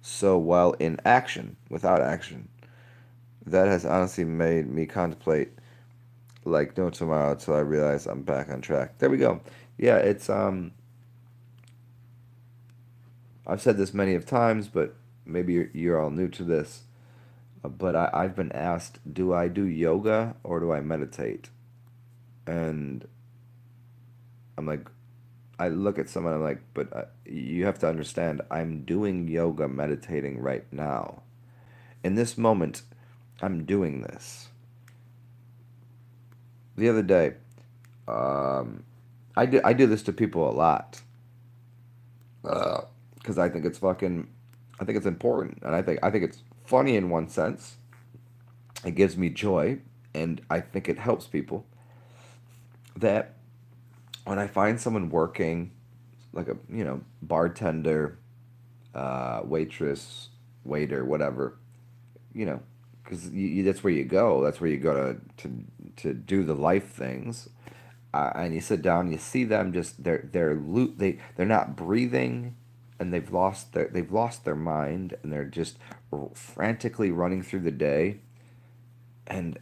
A: so while in action, without action. That has honestly made me contemplate like no tomorrow until I realize I'm back on track. There we go. Yeah, it's I've said this many of times, but maybe you're all new to this. But I've been asked, do I do yoga or do I meditate? And I'm like, I look at someone, I'm like, but you have to understand, I'm doing yoga, meditating right now. In this moment, I'm doing this. The other day, I do this to people a lot, because I think it's important, and I think it's funny in one sense. It gives me joy, and I think it helps people. That when I find someone working, like a bartender, waitress, waiter, whatever, because that's where you go. That's where you go to do the life things. And you sit down, you see them just they're not breathing, and they've lost their mind, and they're just frantically running through the day. And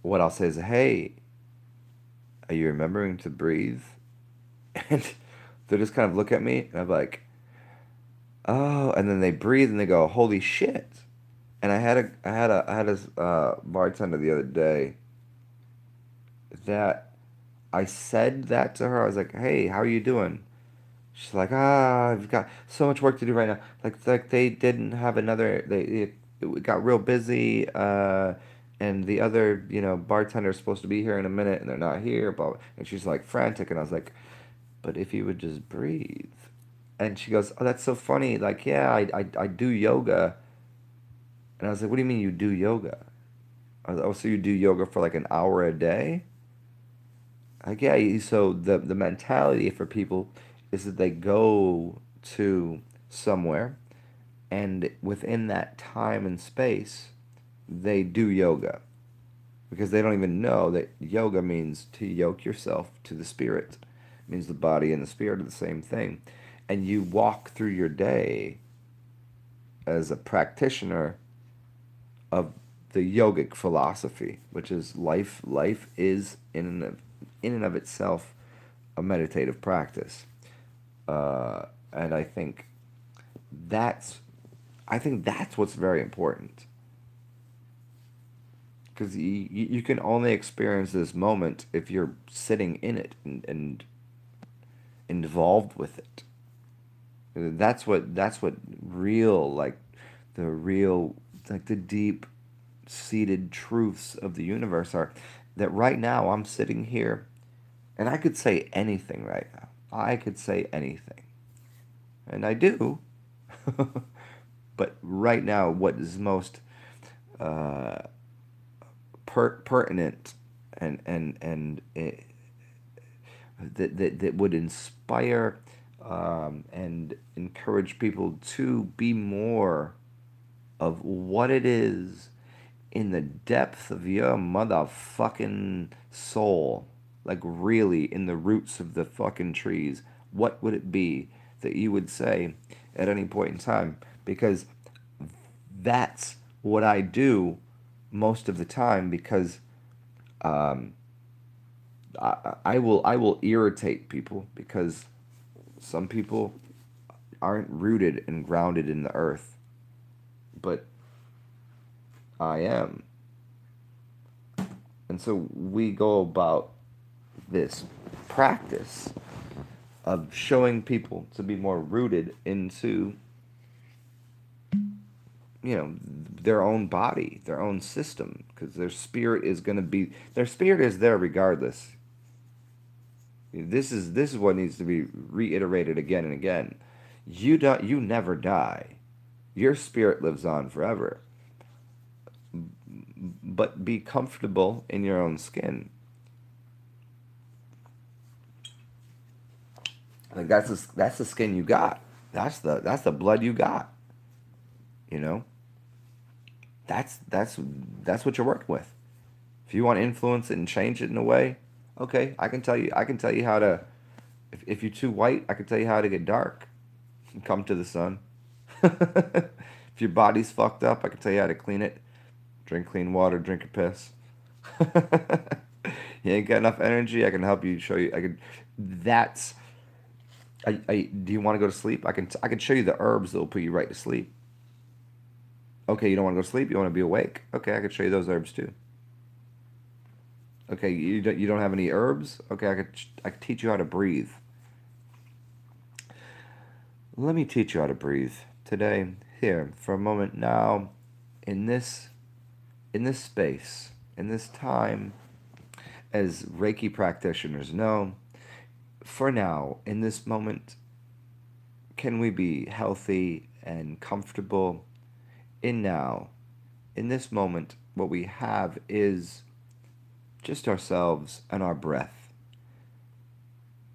A: what I'll say is, hey, are you remembering to breathe? And they just kind of look at me, and I'm like, oh, and then they breathe, and they go, holy shit. And I had a bartender the other day that I said that to her. I was like, hey, how are you doing? She's like, I've got so much work to do right now. Like they didn't have another. It got real busy. And the other, bartender's supposed to be here in a minute, and they're not here. And she's like frantic, and I was like, but if you would just breathe. And she goes, oh, that's so funny. Like, yeah, I do yoga. And I was like, what do you mean you do yoga? I was like, oh, so you do yoga for like an hour a day? Like, yeah, so the mentality for people is that they go to somewhere, and within that time and space, they do yoga. Because they don't even know that yoga means to yoke yourself to the spirit. It means the body and the spirit are the same thing. And you walk through your day as a practitioner of the yogic philosophy, which is life. Life is in and of itself a meditative practice, and I think that's what's very important, because you can only experience this moment if you're sitting in it and involved with it. That's what real, like the real, like the deep seated truths of the universe are. That right now I'm sitting here and I could say anything right now. I could say anything. And I do. But right now, what is most uh, pertinent and that would inspire and encourage people to be more of what it is in the depth of your motherfucking soul, like really in the roots of the fucking trees, what would it be that you would say at any point in time? Because that's what I do most of the time, because um, I will irritate people because some people aren't rooted and grounded in the earth, but I am. And so we go about this practice of showing people to be more rooted into, their own body, their own system, because their spirit is there regardless. This is what needs to be reiterated again and again. You never die. Your spirit lives on forever. But be comfortable in your own skin. Like that's the skin you got. That's the blood you got. You know? That's what you're working with. If you want to influence it and change it in a way, okay, I can tell you how to, if you're too white, I can tell you how to get dark. Come to the sun. If your body's fucked up, I can tell you how to clean it. Drink clean water, drink a piss. You ain't got enough energy, I can help you, show you. That's, do you want to go to sleep? I can show you the herbs that will put you right to sleep. Okay, you don't want to go to sleep, you want to be awake? Okay, I could show you those herbs too. Okay, you don't have any herbs? Okay, I could teach you how to breathe. Let me teach you how to breathe today, here, for a moment now, in this space, in this time, as Reiki practitioners know, for now, in this moment, can we be healthy and comfortable in now? In this moment, what we have is just ourselves and our breath.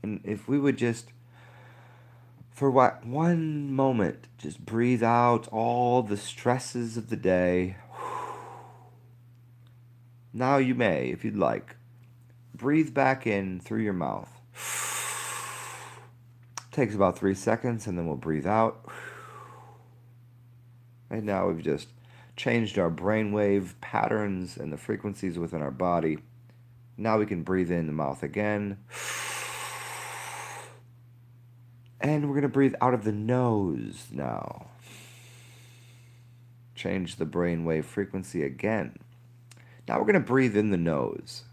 A: And if we would just, for one moment, just breathe out all the stresses of the day. Now you may, if you'd like, breathe back in through your mouth. Takes about 3 seconds, and then we'll breathe out. And now we've just changed our brainwave patterns and the frequencies within our body. Now we can breathe in the mouth again. And we're going to breathe out of the nose now. Change the brainwave frequency again. Now we're going to breathe in the nose.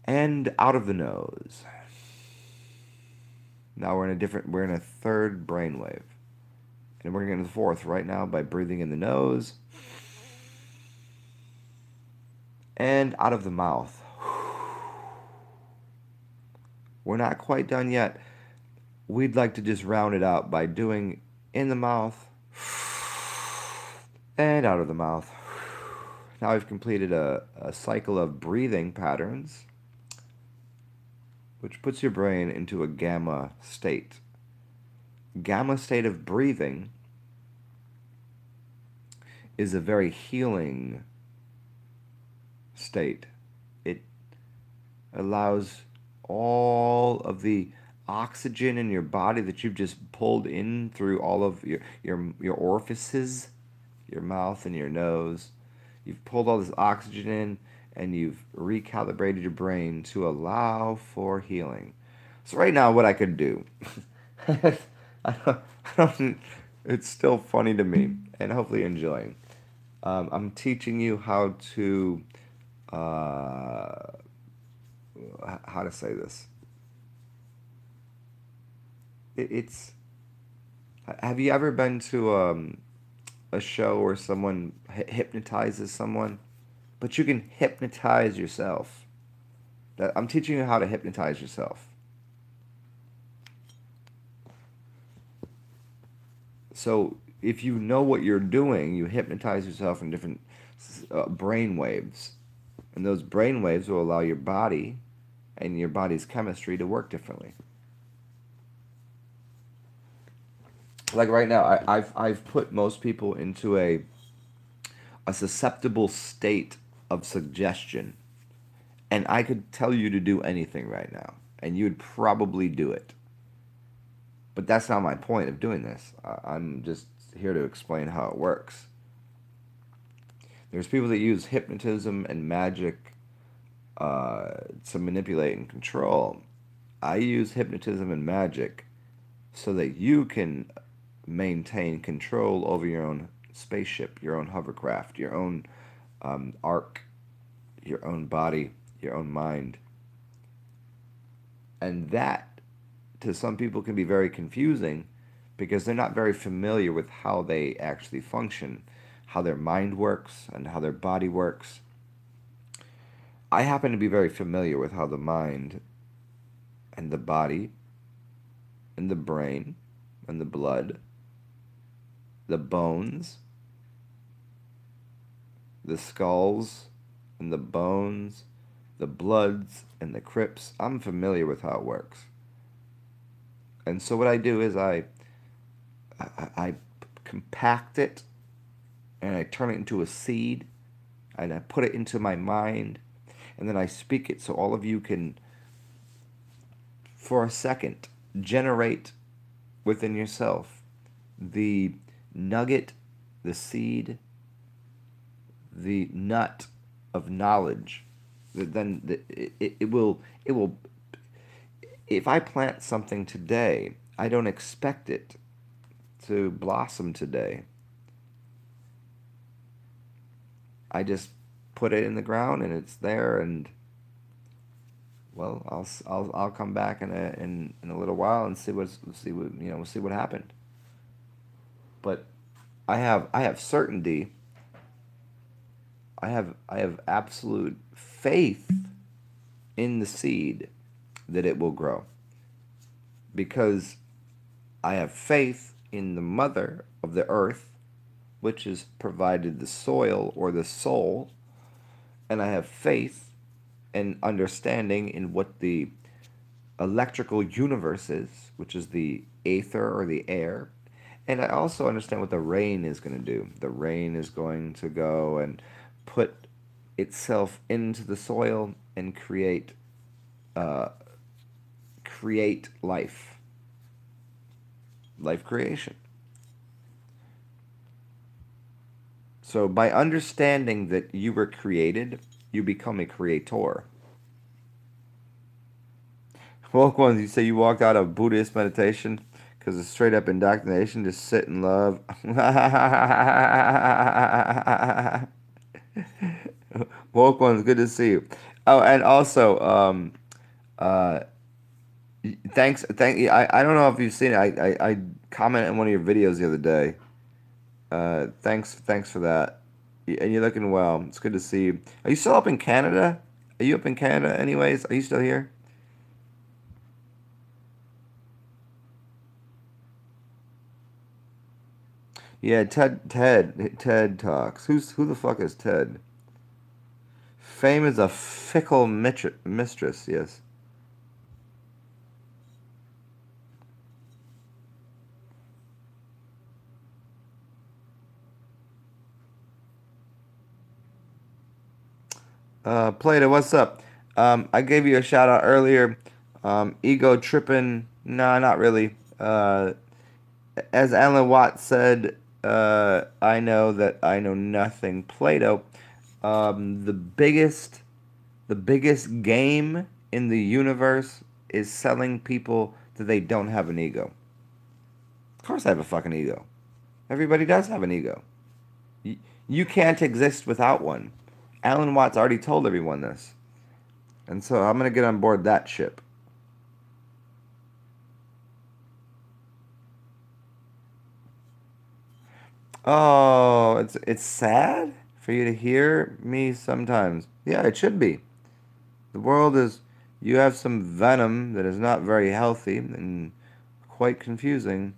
A: And out of the nose. Now we're in a third brainwave. And we're going to the fourth right now by breathing in the nose. And out of the mouth. We're not quite done yet. We'd like to just round it out by doing in the mouth and out of the mouth. Now we've completed a cycle of breathing patterns, which puts your brain into a gamma state. Gamma state of breathing is a very healing state. It allows all of the oxygen in your body that you've just pulled in through all of your orifices, your mouth and your nose. You've pulled all this oxygen in, and you've recalibrated your brain to allow for healing. So right now, what I could do, I don't, it's still funny to me, and hopefully you're enjoying. I'm teaching you how to, how to say this. it's. Have you ever been to a show where someone hypnotizes someone? But you can hypnotize yourself. I'm teaching you how to hypnotize yourself. So if you know what you're doing, you hypnotize yourself in different brain waves. And those brain waves will allow your body and your body's chemistry to work differently. Like right now, I've put most people into a susceptible state of suggestion. And I could tell you to do anything right now, and you would probably do it. But that's not my point of doing this. I'm just here to explain how it works. There's people that use hypnotism and magic to manipulate and control. I use hypnotism and magic so that you can maintain control over your own spaceship, your own hovercraft, your own ark, your own body, your own mind. And that, to some people, can be very confusing because they're not very familiar with how they actually function, how their mind works, and how their body works. I happen to be very familiar with how the mind and the body and the brain and the blood, the bones, the skulls and the bones, the bloods and the crypts. I'm familiar with how it works. And so what I do is I compact it and I turn it into a seed and I put it into my mind and then I speak it so all of you can, for a second, generate within yourself the nugget, the seed, the nut of knowledge. Then it will, if I plant something today, I don't expect it to blossom today. I just put it in the ground and it's there, and well, I'll come back in a little while and see what happened. But I have certainty. I have absolute faith in the seed that it will grow, because I have faith in the mother of the earth, which has provided the soil or the soul, and I have faith and understanding in what the electrical universe is, which is the aether or the air. And I also understand what the rain is going to do. The rain is going to go and put itself into the soil and create life creation. So by understanding that you were created, you become a creator. Woke ones, you say you walked out of Buddhist meditation because it's straight up indoctrination. Just sit in love. Woke ones, good to see you. Oh, and also, thanks. I don't know if you've seen it. I commented on one of your videos the other day. Thanks for that. And you're looking well. It's good to see you. Are you still up in Canada? Are you up in Canada anyways? Are you still here? Yeah, Ted talks. Who the fuck is Ted? Fame is a fickle mistress, yes. Plato, what's up? I gave you a shout out earlier. Ego tripping. Nah, not really. As Alan Watts said, I know that I know nothing. Plato, the biggest game in the universe is selling people that they don't have an ego. Of course I have a fucking ego. Everybody does have an ego. You can't exist without one. Alan Watts already told everyone this. And so I'm going to get on board that ship. Oh, it's sad for you to hear me sometimes. Yeah, it should be. The world is, you have some venom that is not very healthy and quite confusing.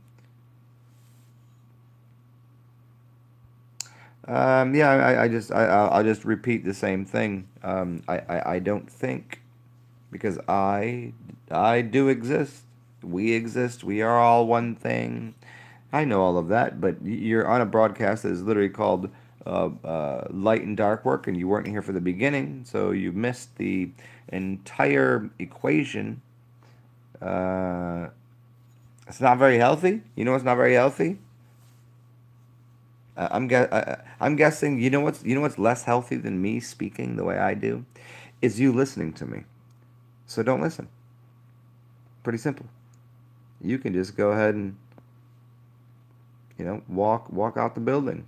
A: Yeah, I'll just repeat the same thing. I don't think, because I do exist. We exist. We are all one thing. I know all of that, but you're on a broadcast that is literally called Light and Dark Work, and you weren't here for the beginning, so you missed the entire equation. Uh, it's not very healthy. You know what's not very healthy? I'm guessing. You know what's less healthy than me speaking the way I do, is you listening to me. So don't listen. Pretty simple. You can just go ahead and walk out the building.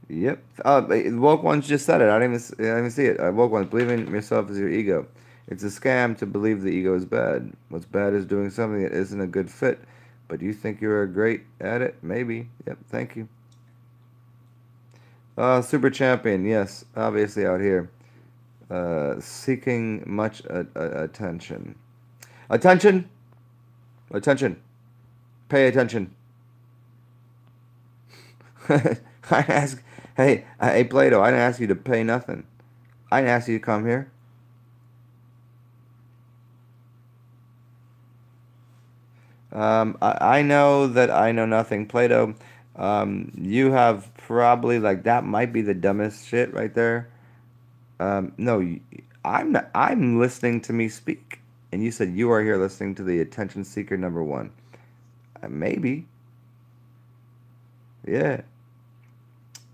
A: Yep. Woke ones just said it. I didn't even see it. Woke ones, believing in yourself is your ego. It's a scam to believe the ego is bad. What's bad is doing something that isn't a good fit. But you think you're great at it? Maybe. Yep. Thank you. Super champion. Yes. Obviously out here. Seeking much attention. Attention. Attention. Pay attention. I ask, hey, Plato, I didn't ask you to pay nothing. I didn't ask you to come here. I know that I know nothing. Plato, you have probably, like, that might be the dumbest shit right there. No, I'm not, I'm listening to me speak. And you said you are here listening to the attention seeker number one. Maybe. Yeah.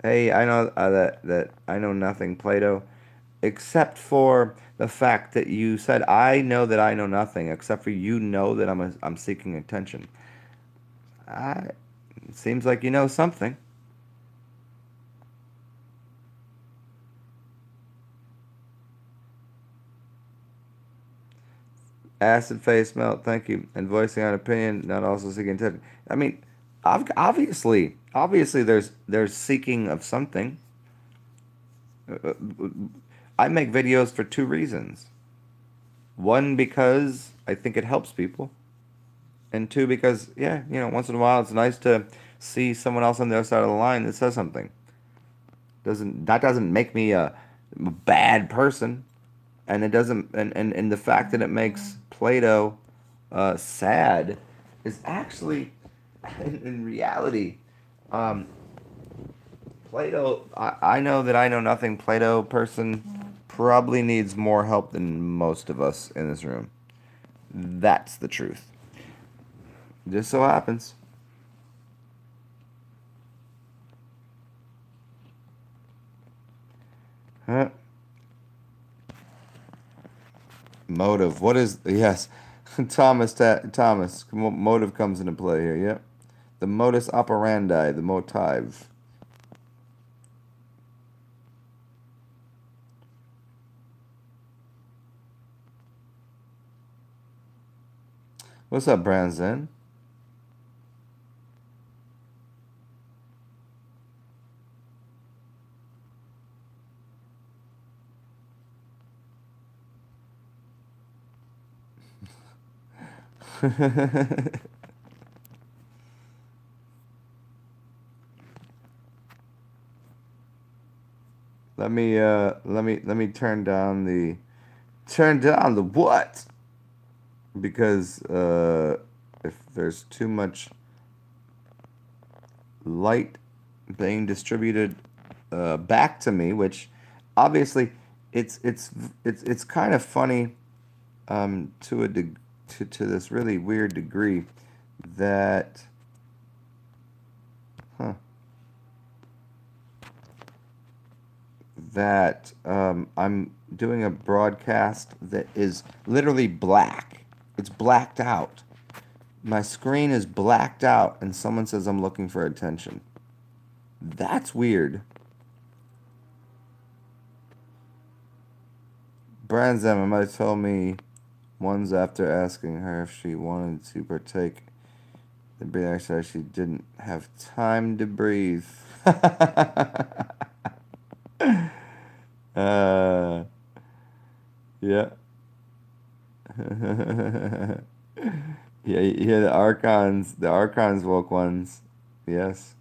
A: Hey, I know that I know nothing, Plato, except for the fact that you said I know that I know nothing, except for you know that I'm seeking attention. I It seems like you know something. Acid face melt, thank you, and voicing an opinion, not also seeking attention. I mean, obviously, there's seeking of something. Uh, uh, I make videos for two reasons. One, because I think it helps people, and two, because, yeah, once in a while it's nice to see someone else on the other side of the line that says something. Doesn't make me a bad person, and it doesn't, and the fact that it makes Plato sad is actually, in reality, um, Plato. I know that I know nothing. Plato person probably needs more help than most of us in this room. That's the truth. Just so happens. Huh? Motive. What is, yes? Thomas. Motive comes into play here. Yep. The modus operandi. The motive. What's up, Branson? Let me turn down the what? Because if there's too much light being distributed back to me, which obviously it's kind of funny, to to this really weird degree, that, huh, that I'm doing a broadcast that is literally black. It's blacked out. My screen is blacked out, and someone says I'm looking for attention. That's weird. Branzam, my mother told me once after asking her if she wanted to partake the breathing exercise, she didn't have time to breathe. Yeah. Yeah, yeah, the Archons woke ones. Yes.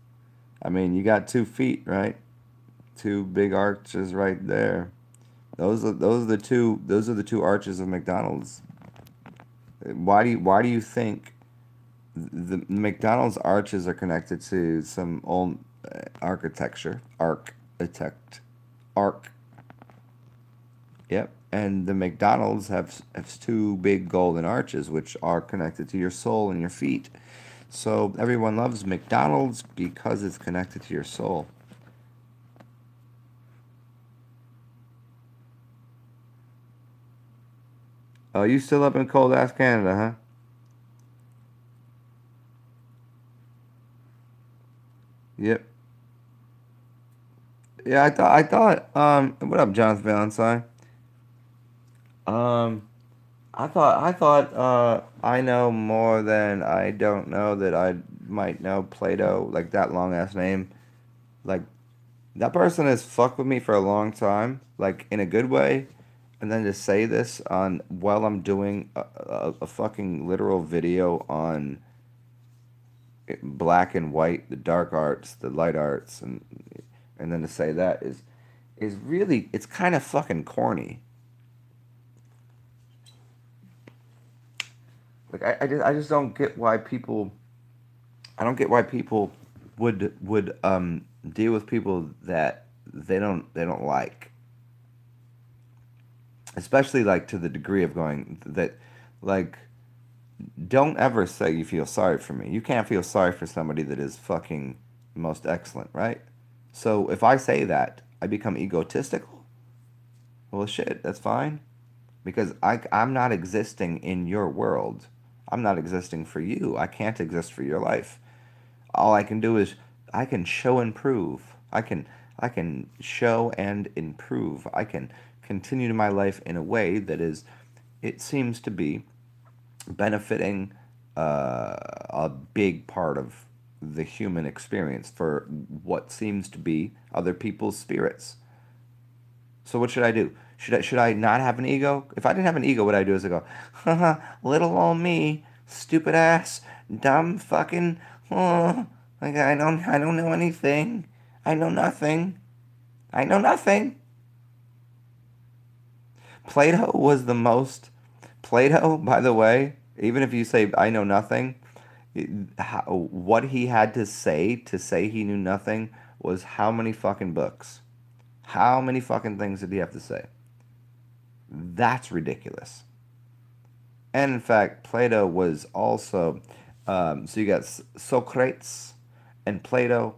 A: I mean, you got 2 feet, right? Two big arches right there. Those are the two arches of McDonald's. Why do you think the McDonald's arches are connected to some old architecture? Arc. Yep. And the McDonald's have 2 big golden arches which are connected to your soul and your feet. So everyone loves McDonald's because it's connected to your soul. Oh, you still up in cold ass Canada, huh? Yep. Yeah, what up, Jonathan Valentine? Um, I thought I know more than I don't know that I might know Plato, like that long ass name. Like that person has fucked with me for a long time, like in a good way. And then to say this on while I'm doing a fucking literal video on black and white, the dark arts, the light arts, and then to say that is really it's kind of fucking corny. Like I just don't get why people I don't get why people would deal with people that they don't like, especially like to the degree of going that like don't ever say you feel sorry for me. You can't feel sorry for somebody that is fucking most excellent, right? So if I say that, I become egotistical. Well, shit, that's fine because I'm not existing in your world. I'm not existing for you. I can't exist for your life. All I can do is I can show and prove. I can show and improve. I can continue my life in a way that is it seems to be benefiting a big part of the human experience for what seems to be other people's spirits. So what should I do? Should I not have an ego? If I didn't have an ego, what I do is I go, haha, little old me, stupid ass, dumb fucking, like I don't know anything. I know nothing. I know nothing. Plato was the most. Plato, by the way, even if you say I know nothing, what he had to say he knew nothing was how many fucking books? How many fucking things did he have to say? That's ridiculous. And in fact, Plato was also. So you got Socrates and Plato,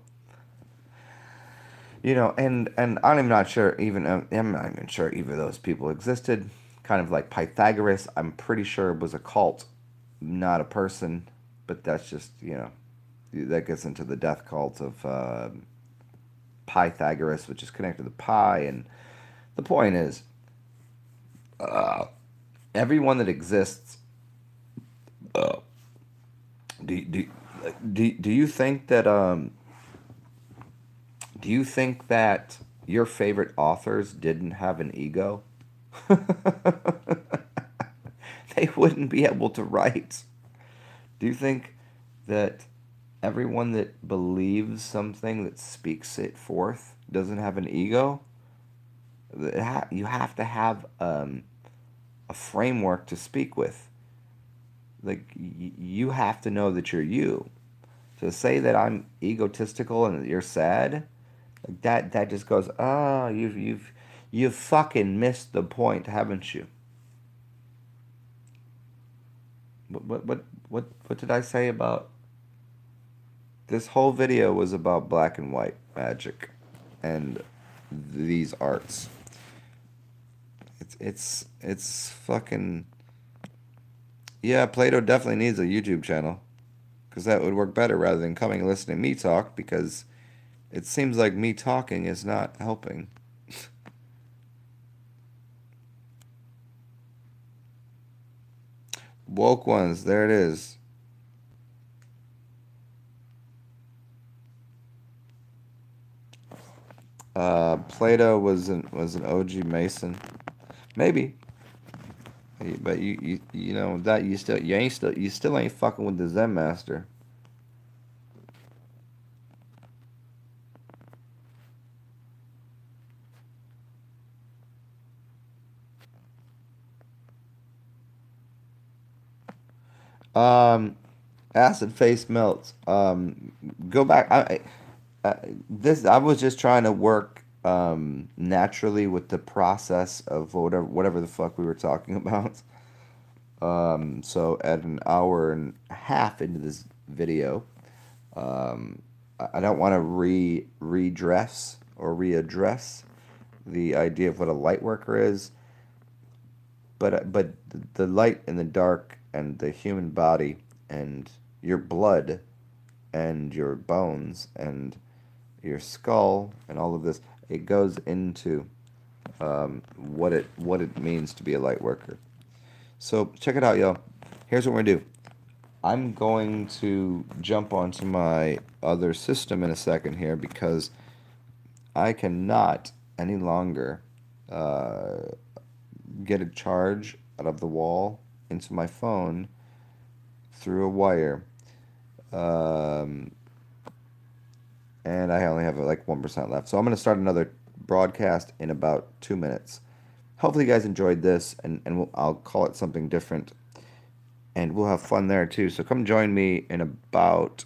A: and I'm not sure even I'm not even sure either of those people existed. Kind of like Pythagoras, I'm pretty sure was a cult, not a person, but that's just that gets into the death cult of Pythagoras, which is connected to pi. And the point is, uh, everyone that exists, uh, do, do, do you think that do you think that your favorite authors didn't have an ego? They wouldn't be able to write. Do you think that everyone that believes something that speaks it forth doesn't have an ego? You have to have a framework to speak with. Like you have to know that you're you. To say that I'm egotistical and that you're sad, like that just goes, oh, you've fucking missed the point, haven't you? What did I say about this whole video was about black and white magic and these arts. It's fucking yeah. Plato definitely needs a YouTube channel because that would work better rather than coming and listening to me talk because it seems like me talking is not helping. Woke ones, there it is. Plato was an OG Mason. Maybe. But you know that you still ain't fucking with the Zen master. Um, Acid face melts. Go back. I was just trying to work naturally with the process of whatever the fuck we were talking about. So at an hour and a half into this video, I don't want to redress or readdress the idea of what a light worker is, but the light and the dark and the human body and your blood and your bones and your skull and all of this, it goes into what it means to be a light worker. So check it out, y'all. Here's what we're gonna do. I'm going to jump onto my other system in a second here because I cannot any longer uh, get a charge out of the wall into my phone through a wire. Um, and I only have like 1% left. So I'm going to start another broadcast in about 2 minutes. Hopefully, you guys enjoyed this, and I'll call it something different. And we'll have fun there too. So come join me in about.